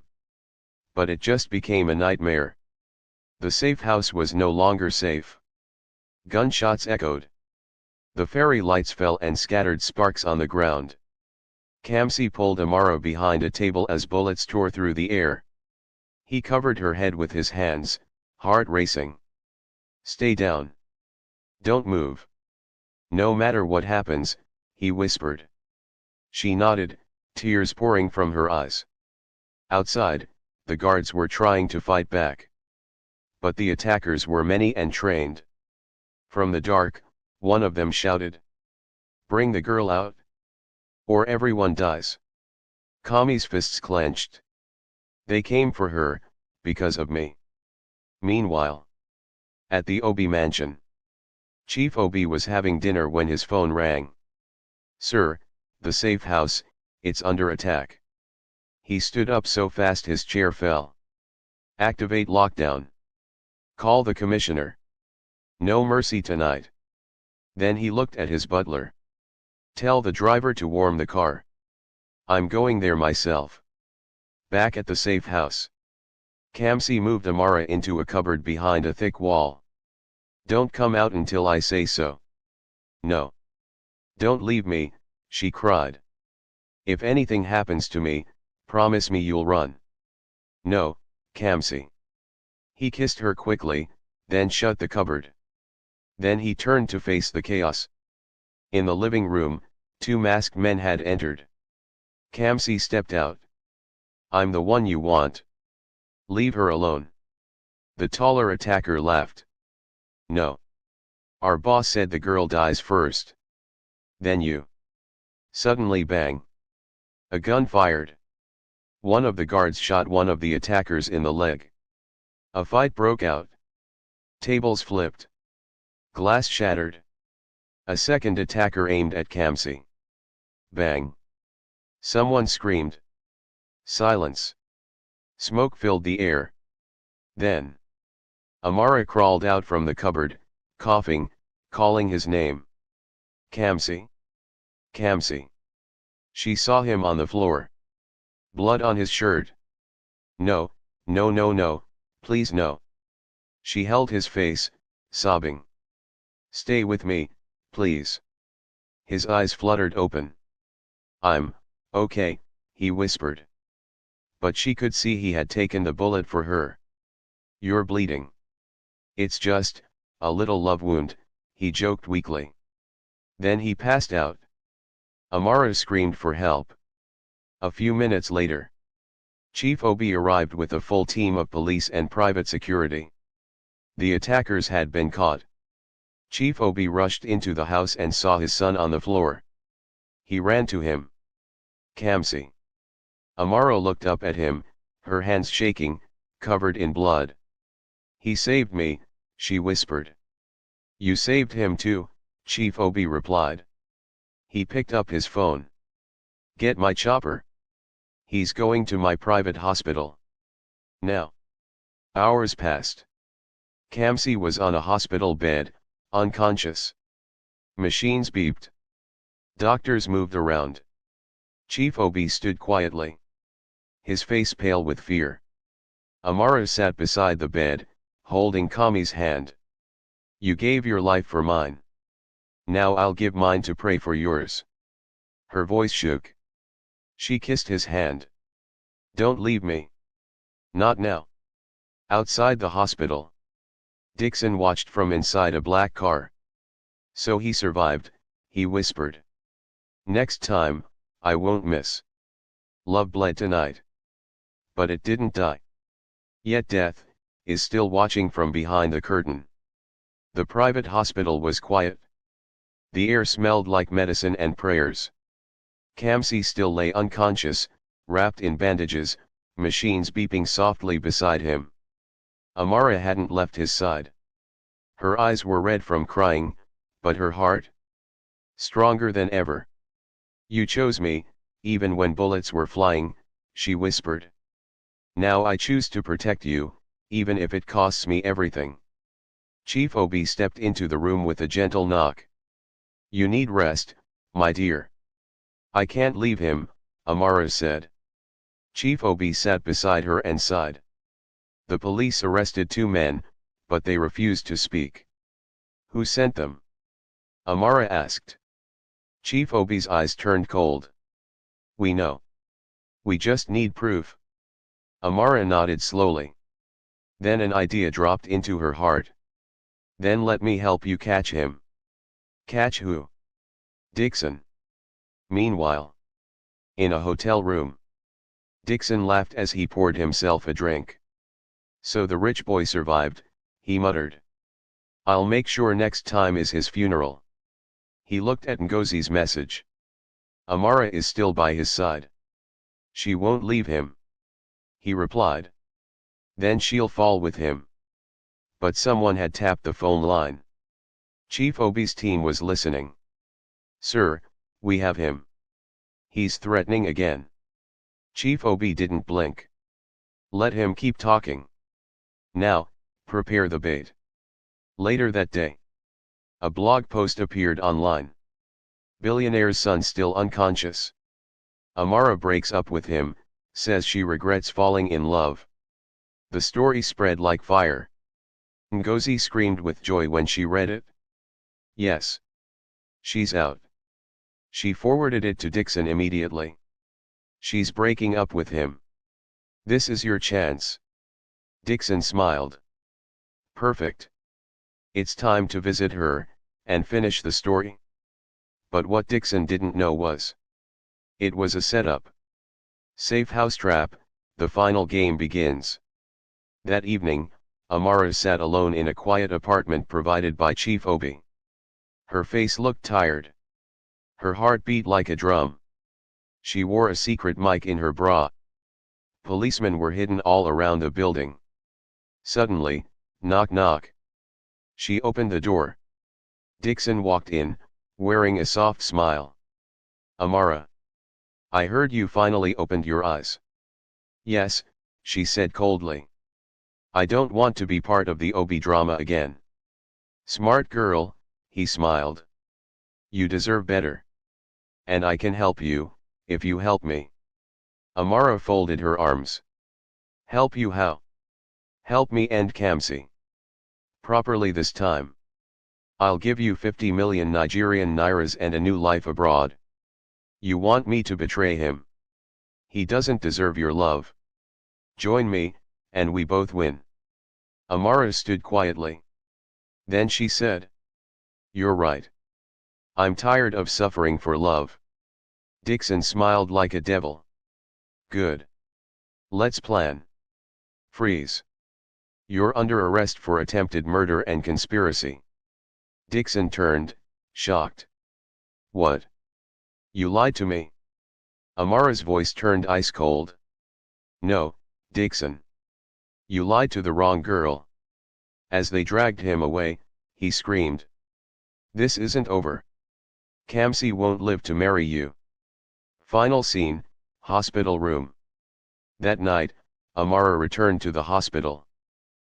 But it just became a nightmare. The safe house was no longer safe. Gunshots echoed. The fairy lights fell and scattered sparks on the ground. Kamsi pulled Amara behind a table as bullets tore through the air. He covered her head with his hands, heart racing. "Stay down. Don't move. No matter what happens," he whispered. She nodded, tears pouring from her eyes. Outside, the guards were trying to fight back. But the attackers were many and trained. From the dark, one of them shouted, "Bring the girl out, or everyone dies." Kami's fists clenched. "They came for her, because of me." Meanwhile, at the Obi mansion, Chief Obi was having dinner when his phone rang. "Sir, the safe house, it's under attack." He stood up so fast his chair fell. "Activate lockdown. Call the commissioner. No mercy tonight." Then he looked at his butler. "Tell the driver to warm the car. I'm going there myself." Back at the safe house, Kamsi moved Amara into a cupboard behind a thick wall. "Don't come out until I say so." "No. Don't leave me," she cried. "If anything happens to me, promise me you'll run." "No, Kamsi." He kissed her quickly, then shut the cupboard. Then he turned to face the chaos. In the living room, two masked men had entered. Kamsi stepped out. "I'm the one you want. Leave her alone." The taller attacker laughed. "No. Our boss said the girl dies first. Then you." Suddenly bang. A gun fired. One of the guards shot one of the attackers in the leg. A fight broke out. Tables flipped. Glass shattered. A second attacker aimed at Kamsi. Bang. Someone screamed. Silence. Smoke filled the air. Then Amara crawled out from the cupboard, coughing, calling his name. "Kamsi? Kamsi." She saw him on the floor. Blood on his shirt. "No, no, no, no, please no." She held his face, sobbing. "Stay with me, please." His eyes fluttered open. "I'm okay," he whispered. But she could see he had taken the bullet for her. "You're bleeding." "It's just a little love wound," he joked weakly. Then he passed out. Amara screamed for help. A few minutes later, Chief Obi arrived with a full team of police and private security. The attackers had been caught. Chief Obi rushed into the house and saw his son on the floor. He ran to him. "Kamsi." Amara looked up at him, her hands shaking, covered in blood. "He saved me," she whispered. "You saved him too," Chief Obi replied. He picked up his phone. "Get my chopper. He's going to my private hospital. Now." Hours passed. Kamsi was on a hospital bed, unconscious. Machines beeped. Doctors moved around. Chief Obi stood quietly, his face pale with fear. Amara sat beside the bed, holding Kami's hand. "You gave your life for mine. Now I'll give mine to pray for yours." Her voice shook. She kissed his hand. "Don't leave me. Not now." Outside the hospital, Dixon watched from inside a black car. "So he survived," he whispered. "Next time, I won't miss." Love bled tonight. But it didn't die. Yet death is still watching from behind the curtain. The private hospital was quiet. The air smelled like medicine and prayers. Kamsi still lay unconscious, wrapped in bandages, machines beeping softly beside him. Amara hadn't left his side. Her eyes were red from crying, but her heart? Stronger than ever. "You chose me, even when bullets were flying," she whispered. "Now I choose to protect you, even if it costs me everything." Chief Obi stepped into the room with a gentle knock. "You need rest, my dear." "I can't leave him," Amara said. Chief Obi sat beside her and sighed. The police arrested 2 men, but they refused to speak. Who sent them? Amara asked. Chief Obi's eyes turned cold. We know. We just need proof. Amara nodded slowly. Then an idea dropped into her heart. Then let me help you catch him. Catch who? Dixon. Meanwhile, in a hotel room, Dixon laughed as he poured himself a drink. So the rich boy survived, he muttered. I'll make sure next time is his funeral. He looked at Ngozi's message. Amara is still by his side. She won't leave him. He replied. Then she'll fall with him. But someone had tapped the phone line. Chief Obi's team was listening. Sir, we have him. He's threatening again. Chief Obi didn't blink. Let him keep talking. Now, prepare the bait. Later that day, a blog post appeared online. Billionaire's son still unconscious. Amara breaks up with him, says she regrets falling in love. The story spread like fire. Ngozi screamed with joy when she read it. Yes. She's out. She forwarded it to Dixon immediately. She's breaking up with him. This is your chance. Dixon smiled. Perfect. It's time to visit her, and finish the story. But what Dixon didn't know was, it was a setup. Safe house trap, the final game begins. That evening, Amara sat alone in a quiet apartment provided by Chief Obi. Her face looked tired. Her heart beat like a drum. She wore a secret mic in her bra. Policemen were hidden all around the building. Suddenly, knock knock. She opened the door. Dixon walked in, wearing a soft smile. Amara. I heard you finally opened your eyes. Yes, she said coldly. I don't want to be part of the Obi drama again. Smart girl, he smiled. You deserve better. And I can help you, if you help me. Amara folded her arms. Help you how? Help me end Kamsi. Properly this time. I'll give you 50 million Nigerian nairas and a new life abroad. You want me to betray him? He doesn't deserve your love. Join me, and we both win. Amara stood quietly. Then she said. You're right. I'm tired of suffering for love. Dixon smiled like a devil. Good. Let's plan. Freeze. You're under arrest for attempted murder and conspiracy. Dixon turned, shocked. What? You lied to me. Amara's voice turned ice cold. No, Dixon. You lied to the wrong girl. As they dragged him away, he screamed. This isn't over. Kamsi won't live to marry you. Final scene, hospital room. That night, Amara returned to the hospital.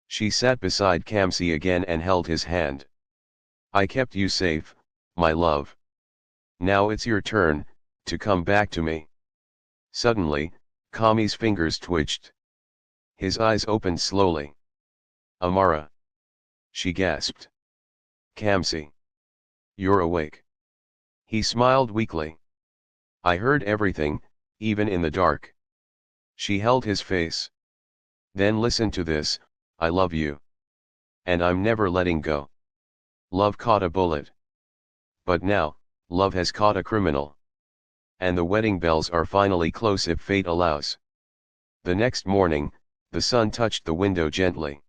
She sat beside Kamsi again and held his hand. I kept you safe, my love. Now it's your turn, to come back to me. Suddenly, Kami's fingers twitched. His eyes opened slowly. Amara. She gasped. Kamsi. You're awake. He smiled weakly. I heard everything, even in the dark. She held his face. Then listen to this, I love you. And I'm never letting go. Love caught a bullet. But now, love has caught a criminal. And the wedding bells are finally close if fate allows. The next morning, the sun touched the window gently.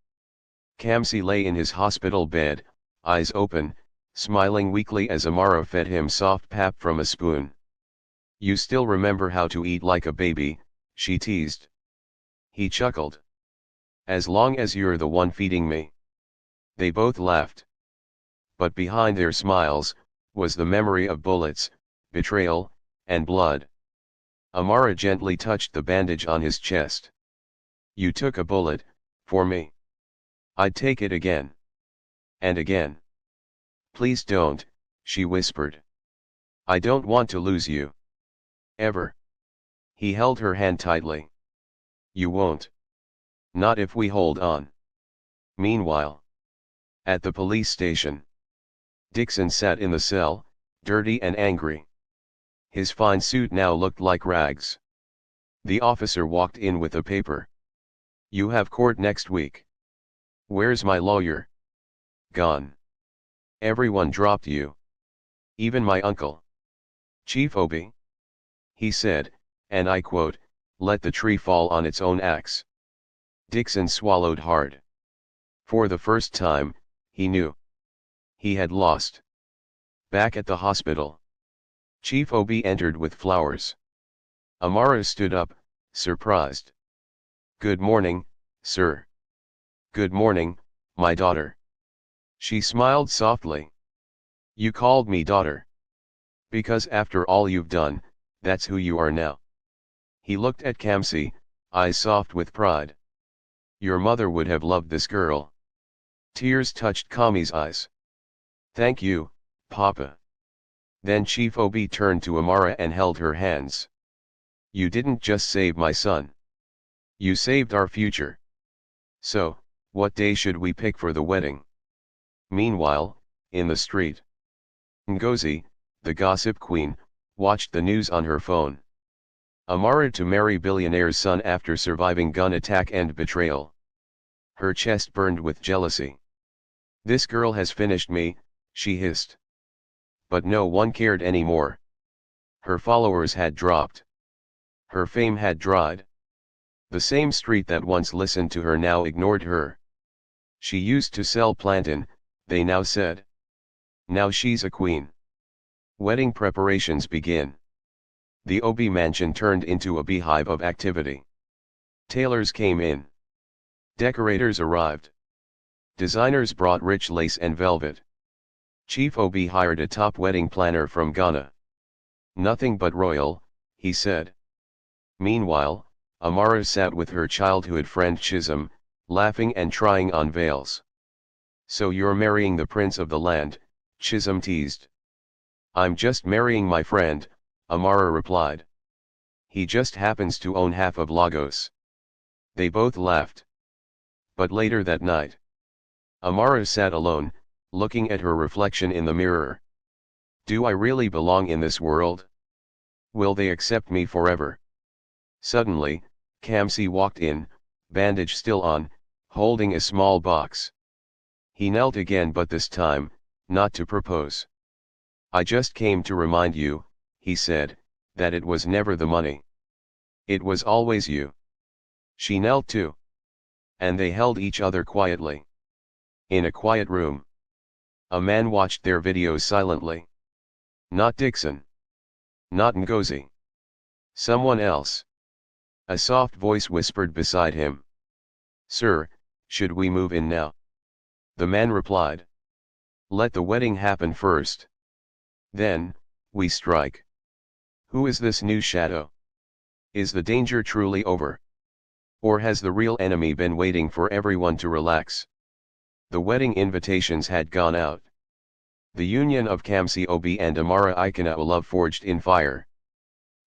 Kamsi lay in his hospital bed, eyes open, smiling weakly as Amara fed him soft pap from a spoon. You still remember how to eat like a baby, she teased. He chuckled. As long as you're the one feeding me. They both laughed. But behind their smiles, was the memory of bullets, betrayal, and blood. Amara gently touched the bandage on his chest. You took a bullet, for me. I'd take it again. And again. Please don't, she whispered. I don't want to lose you. Ever. He held her hand tightly. You won't. Not if we hold on. Meanwhile, at the police station, Dixon sat in the cell, dirty and angry. His fine suit now looked like rags. The officer walked in with a paper. You have court next week. Where's my lawyer? Gone. Everyone dropped you. Even my uncle. Chief Obi. He said, and I quote, let the tree fall on its own axe. Dixon swallowed hard. For the first time, he knew. He had lost. Back at the hospital, Chief Obi entered with flowers. Amara stood up, surprised. Good morning, sir. Good morning, my daughter. She smiled softly. You called me daughter. Because after all you've done, that's who you are now. He looked at Kamsi, eyes soft with pride. Your mother would have loved this girl. Tears touched Kami's eyes. Thank you, Papa. Then Chief Obi turned to Amara and held her hands. You didn't just save my son. You saved our future. So, what day should we pick for the wedding? Meanwhile, in the street, Ngozi, the gossip queen, watched the news on her phone. Amara to marry billionaire's son after surviving gun attack and betrayal. Her chest burned with jealousy. This girl has finished me, she hissed. But no one cared anymore. Her followers had dropped. Her fame had dried. The same street that once listened to her now ignored her. She used to sell plantain, they now said. Now she's a queen. Wedding preparations begin. The Obi mansion turned into a beehive of activity. Tailors came in. Decorators arrived. Designers brought rich lace and velvet. Chief Obi hired a top wedding planner from Ghana. Nothing but royal, he said. Meanwhile, Amara sat with her childhood friend Chisholm, laughing and trying on veils. So you're marrying the prince of the land, Chisholm teased. I'm just marrying my friend, Amara replied. He just happens to own half of Lagos. They both laughed. But later that night, Amara sat alone, looking at her reflection in the mirror. Do I really belong in this world? Will they accept me forever? Suddenly, Kamsi walked in, bandage still on, holding a small box. He knelt again, but this time, not to propose. I just came to remind you, he said, that it was never the money. It was always you. She knelt too. And they held each other quietly. In a quiet room. A man watched their videos silently. Not Dixon. Not Ngozi. Someone else. A soft voice whispered beside him. Sir, should we move in now? The man replied. Let the wedding happen first. Then, we strike. Who is this new shadow? Is the danger truly over? Or has the real enemy been waiting for everyone to relax? The wedding invitations had gone out. The union of Kamsi Obi and Amara Ikenau love forged in fire.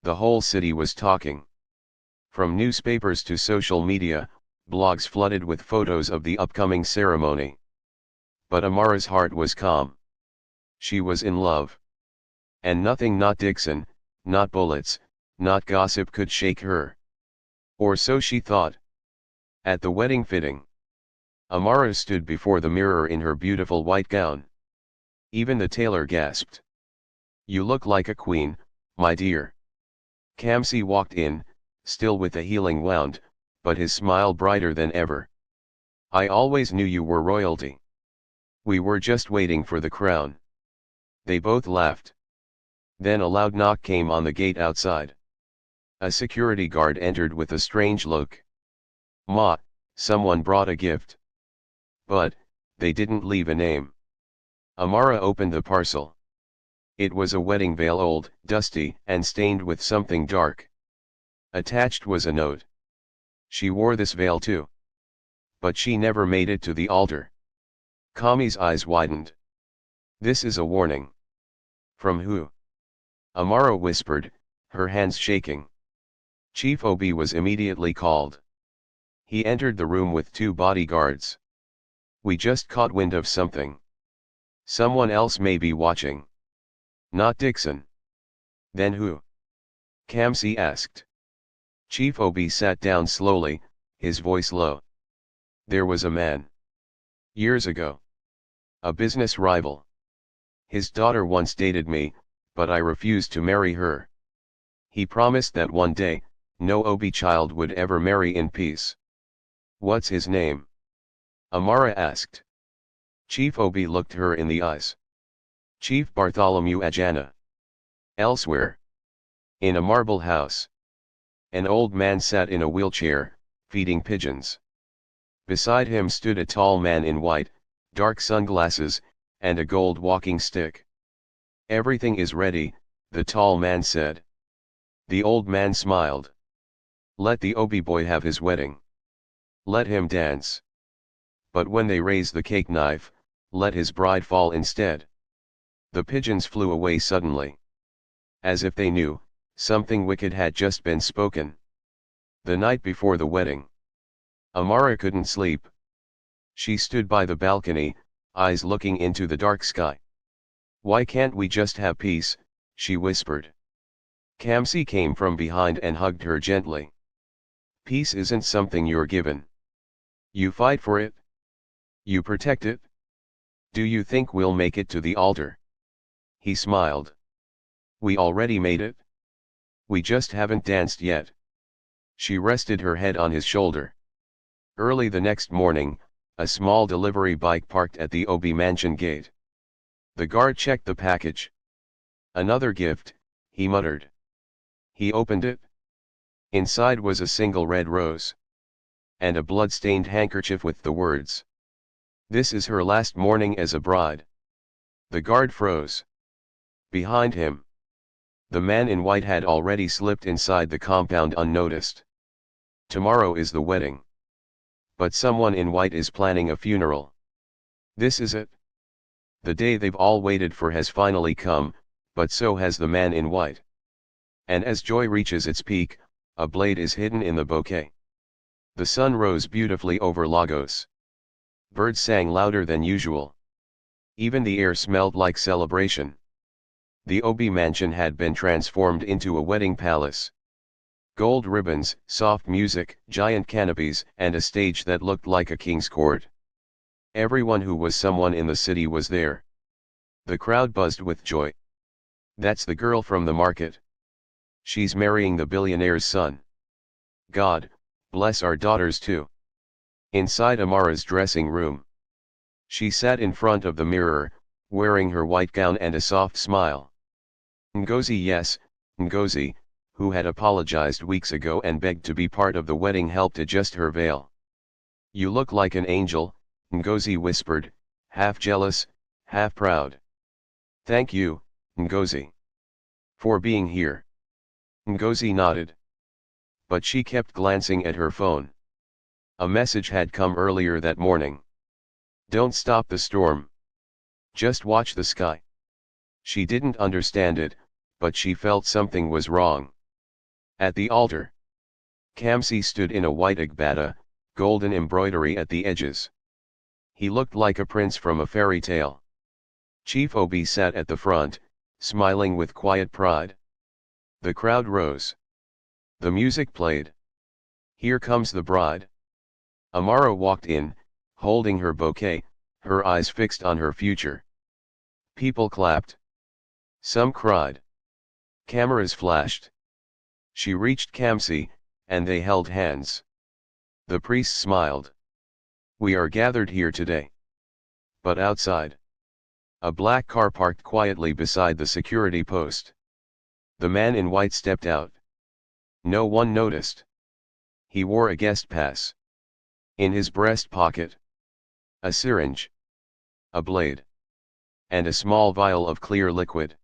The whole city was talking. From newspapers to social media, blogs flooded with photos of the upcoming ceremony. But Amara's heart was calm. She was in love. And nothing, not Dixon, not bullets, not gossip could shake her. Or so she thought. At the wedding fitting, Amara stood before the mirror in her beautiful white gown. Even the tailor gasped. You look like a queen, my dear. Kamsi walked in, still with a healing wound, but his smile brighter than ever. I always knew you were royalty. We were just waiting for the crown. They both laughed. Then a loud knock came on the gate outside. A security guard entered with a strange look. Ma, someone brought a gift. But, they didn't leave a name. Amara opened the parcel. It was a wedding veil, old, dusty, and stained with something dark. Attached was a note. She wore this veil too. But she never made it to the altar. Kami's eyes widened. This is a warning. From who? Amara whispered, her hands shaking. Chief Obi was immediately called. He entered the room with 2 bodyguards. We just caught wind of something. Someone else may be watching. Not Dixon. Then who? Kamsi asked. Chief Obi sat down slowly, his voice low. There was a man. Years ago. A business rival. His daughter once dated me, but I refused to marry her. He promised that one day, no Obi child would ever marry in peace. What's his name? Amara asked. Chief Obi looked her in the eyes. Chief Bartholomew Ajana. Elsewhere. In a marble house. An old man sat in a wheelchair, feeding pigeons. Beside him stood a tall man in white, dark sunglasses, and a gold walking stick. Everything is ready, the tall man said. The old man smiled. Let the Obi boy have his wedding. Let him dance. But when they raise the cake knife, let his bride fall instead. The pigeons flew away suddenly. As if they knew, something wicked had just been spoken. The night before the wedding. Amara couldn't sleep. She stood by the balcony, eyes looking into the dark sky. Why can't we just have peace, she whispered. Kamsi came from behind and hugged her gently. Peace isn't something you're given. You fight for it. You protect it. Do you think we'll make it to the altar? He smiled. We already made it. We just haven't danced yet. She rested her head on his shoulder. Early the next morning, a small delivery bike parked at the Obi mansion gate. The guard checked the package. Another gift, he muttered. He opened it. Inside was a single red rose. And a blood-stained handkerchief with the words. This is her last morning as a bride. The guard froze. Behind him. The man in white had already slipped inside the compound unnoticed. Tomorrow is the wedding. But someone in white is planning a funeral. This is it. The day they've all waited for has finally come, but so has the man in white. And as joy reaches its peak, a blade is hidden in the bouquet. The sun rose beautifully over Lagos. Birds sang louder than usual. Even the air smelled like celebration. The Obi mansion had been transformed into a wedding palace. Gold ribbons, soft music, giant canopies, and a stage that looked like a king's court. Everyone who was someone in the city was there. The crowd buzzed with joy. That's the girl from the market. She's marrying the billionaire's son. God, bless our daughters too. Inside Amara's dressing room. She sat in front of the mirror, wearing her white gown and a soft smile. Ngozi, yes, Ngozi, who had apologized weeks ago and begged to be part of the wedding, helped adjust her veil. You look like an angel, Ngozi whispered, half jealous, half proud. Thank you, Ngozi. For being here. Ngozi nodded. But she kept glancing at her phone. A message had come earlier that morning. Don't stop the storm. Just watch the sky. She didn't understand it, but she felt something was wrong. At the altar. Kamsi stood in a white agbada, golden embroidery at the edges. He looked like a prince from a fairy tale. Chief Obi sat at the front, smiling with quiet pride. The crowd rose. The music played. Here comes the bride. Amara walked in, holding her bouquet, her eyes fixed on her future. People clapped. Some cried. Cameras flashed. She reached Kamsi, and they held hands. The priest smiled. We are gathered here today. But outside. A black car parked quietly beside the security post. The man in white stepped out. No one noticed. He wore a guest pass. In his breast pocket. A syringe. A blade. And a small vial of clear liquid.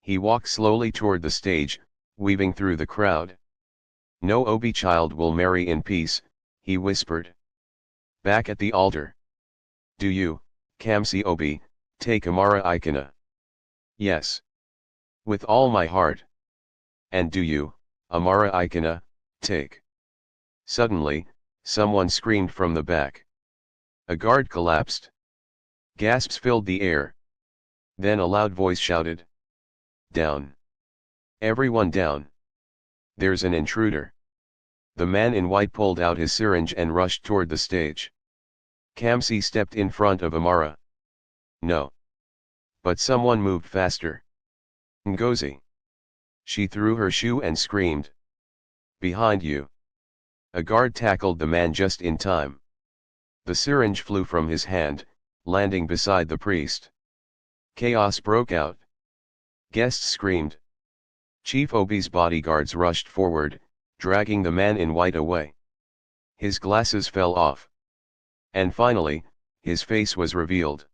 He walked slowly toward the stage, weaving through the crowd. No Obi child will marry in peace, he whispered. Back at the altar. Do you, Kamsi Obi, take Amara Ikena? Yes. With all my heart. And do you, Amara Ikena, take? Suddenly, Someone screamed from the back. A guard collapsed. Gasps filled the air. Then a loud voice shouted. Down. Everyone down. There's an intruder. The man in white pulled out his syringe and rushed toward the stage. Kamsi stepped in front of Amara. No. But someone moved faster. Ngozi. She threw her shoe and screamed. Behind you. A guard tackled the man just in time. The syringe flew from his hand, landing beside the priest. Chaos broke out. Guests screamed. Chief Obi's bodyguards rushed forward, dragging the man in white away. His glasses fell off. And finally, his face was revealed.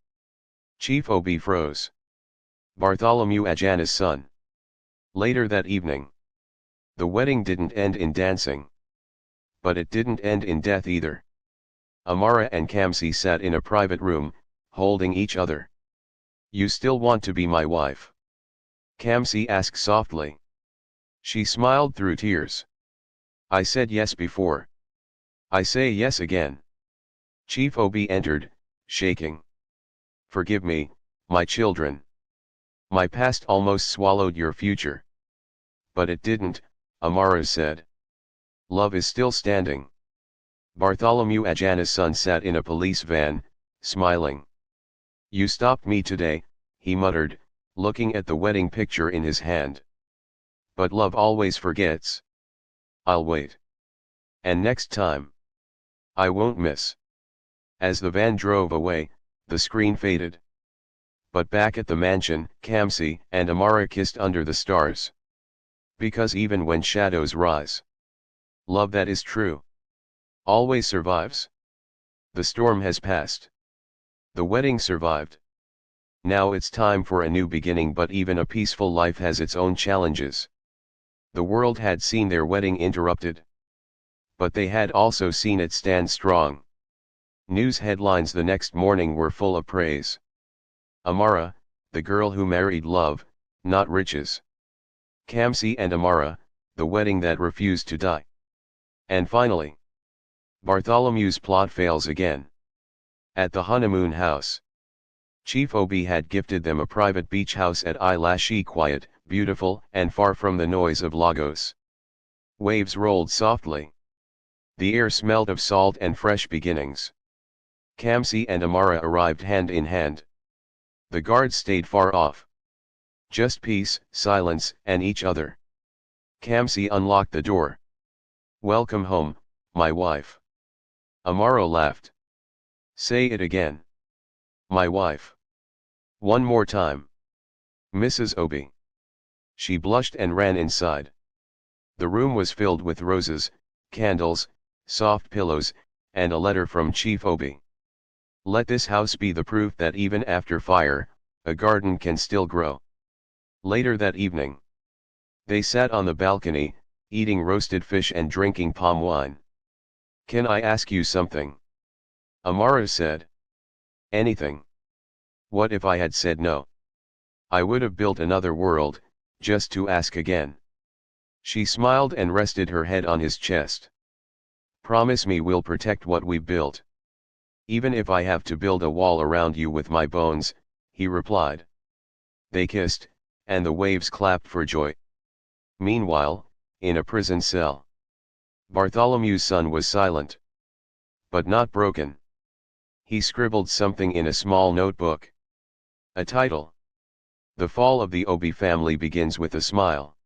Chief Obi froze. Bartholomew Ajana's son. Later that evening. The wedding didn't end in dancing. But it didn't end in death either. Amara and Kamsi sat in a private room, holding each other. You still want to be my wife? Kamsi asked softly. She smiled through tears. I said yes before. I say yes again. Chief Obi entered, shaking. Forgive me, my children. My past almost swallowed your future. But it didn't, Amara said. Love is still standing. Bartholomew Ajana's son sat in a police van, smiling. You stopped me today, he muttered, looking at the wedding picture in his hand. But love always forgets. I'll wait. And next time. I won't miss. As the van drove away, the screen faded. But back at the mansion, Kamsi and Amara kissed under the stars. Because even when shadows rise, love that is true always survives. The storm has passed. The wedding survived. Now it's time for a new beginning, but even a peaceful life has its own challenges. The world had seen their wedding interrupted. But they had also seen it stand strong. News headlines the next morning were full of praise. Amara, the girl who married love, not riches. Kamsi and Amara, the wedding that refused to die. And finally, Bartholomew's plot fails again. At the honeymoon house, Chief Obi had gifted them a private beach house at Ilashi, quiet, beautiful, and far from the noise of Lagos. Waves rolled softly. The air smelled of salt and fresh beginnings. Kamsi and Amara arrived hand in hand. The guards stayed far off. Just peace, silence, and each other. Kamsi unlocked the door. Welcome home, my wife. Amara laughed. Say it again. My wife. One more time. Mrs. Obi. She blushed and ran inside. The room was filled with roses, candles, soft pillows, and a letter from Chief Obi. Let this house be the proof that even after fire, a garden can still grow. Later that evening, they sat on the balcony, eating roasted fish and drinking palm wine. Can I ask you something? Amara said. Anything. What if I had said no? I would have built another world, just to ask again. She smiled and rested her head on his chest. Promise me we'll protect what we've built. Even if I have to build a wall around you with my bones, he replied. They kissed, and the waves clapped for joy. Meanwhile, in a prison cell, Bartholomew's son was silent. But not broken. He scribbled something in a small notebook. A title. The Fall of the Obi Family Begins with a Smile.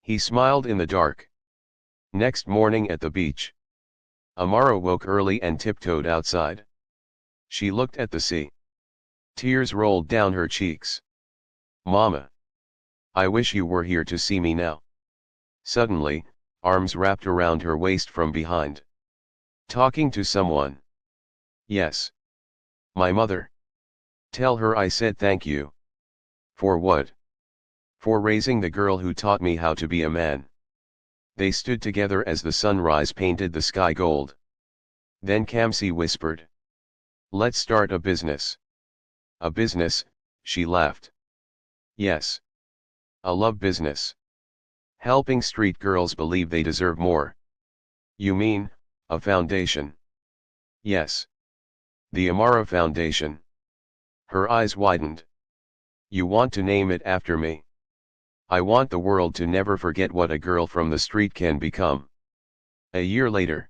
He smiled in the dark. Next morning at the beach, Amara woke early and tiptoed outside. She looked at the sea. Tears rolled down her cheeks. Mama. I wish you were here to see me now. Suddenly, arms wrapped around her waist from behind. Talking to someone. Yes. My mother. Tell her I said thank you. For what? For raising the girl who taught me how to be a man. They stood together as the sunrise painted the sky gold. Then Kamsi whispered. Let's start a business. A business, she laughed. Yes. A love business. Helping street girls believe they deserve more. You mean, A foundation. Yes. The Amara Foundation. Her eyes widened. You want to name it after me? I want the world to never forget what a girl from the street can become. A year later,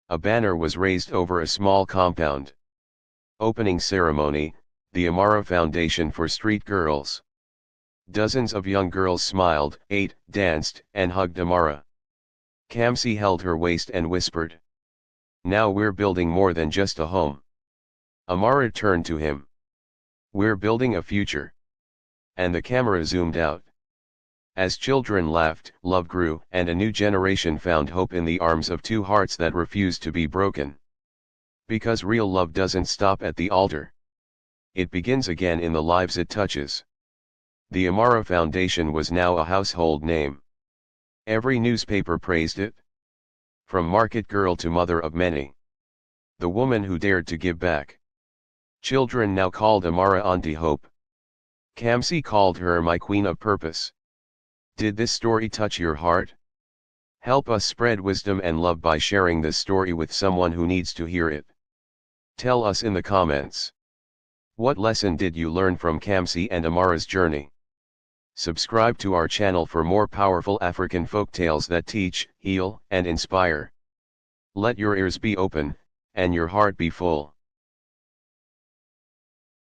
a banner was raised over a small compound. Opening ceremony, the Amara Foundation for Street Girls. Dozens of young girls smiled, ate, danced, and hugged Amara. Kamsi held her waist and whispered, "Now we're building more than just a home." Amara turned to him. "We're building a future." And the camera zoomed out. As children laughed, love grew, and a new generation found hope in the arms of two hearts that refused to be broken. Because real love doesn't stop at the altar. It begins again in the lives it touches. The Amara Foundation was now a household name. Every newspaper praised it. From market girl to mother of many. The woman who dared to give back. Children now called Amara Auntie Hope. Kamsi called her my queen of purpose. Did this story touch your heart? Help us spread wisdom and love by sharing this story with someone who needs to hear it. Tell us in the comments. What lesson did you learn from Kamsi and Amara's journey? Subscribe to our channel for more powerful African folktales that teach, heal, and inspire. Let your ears be open, and your heart be full.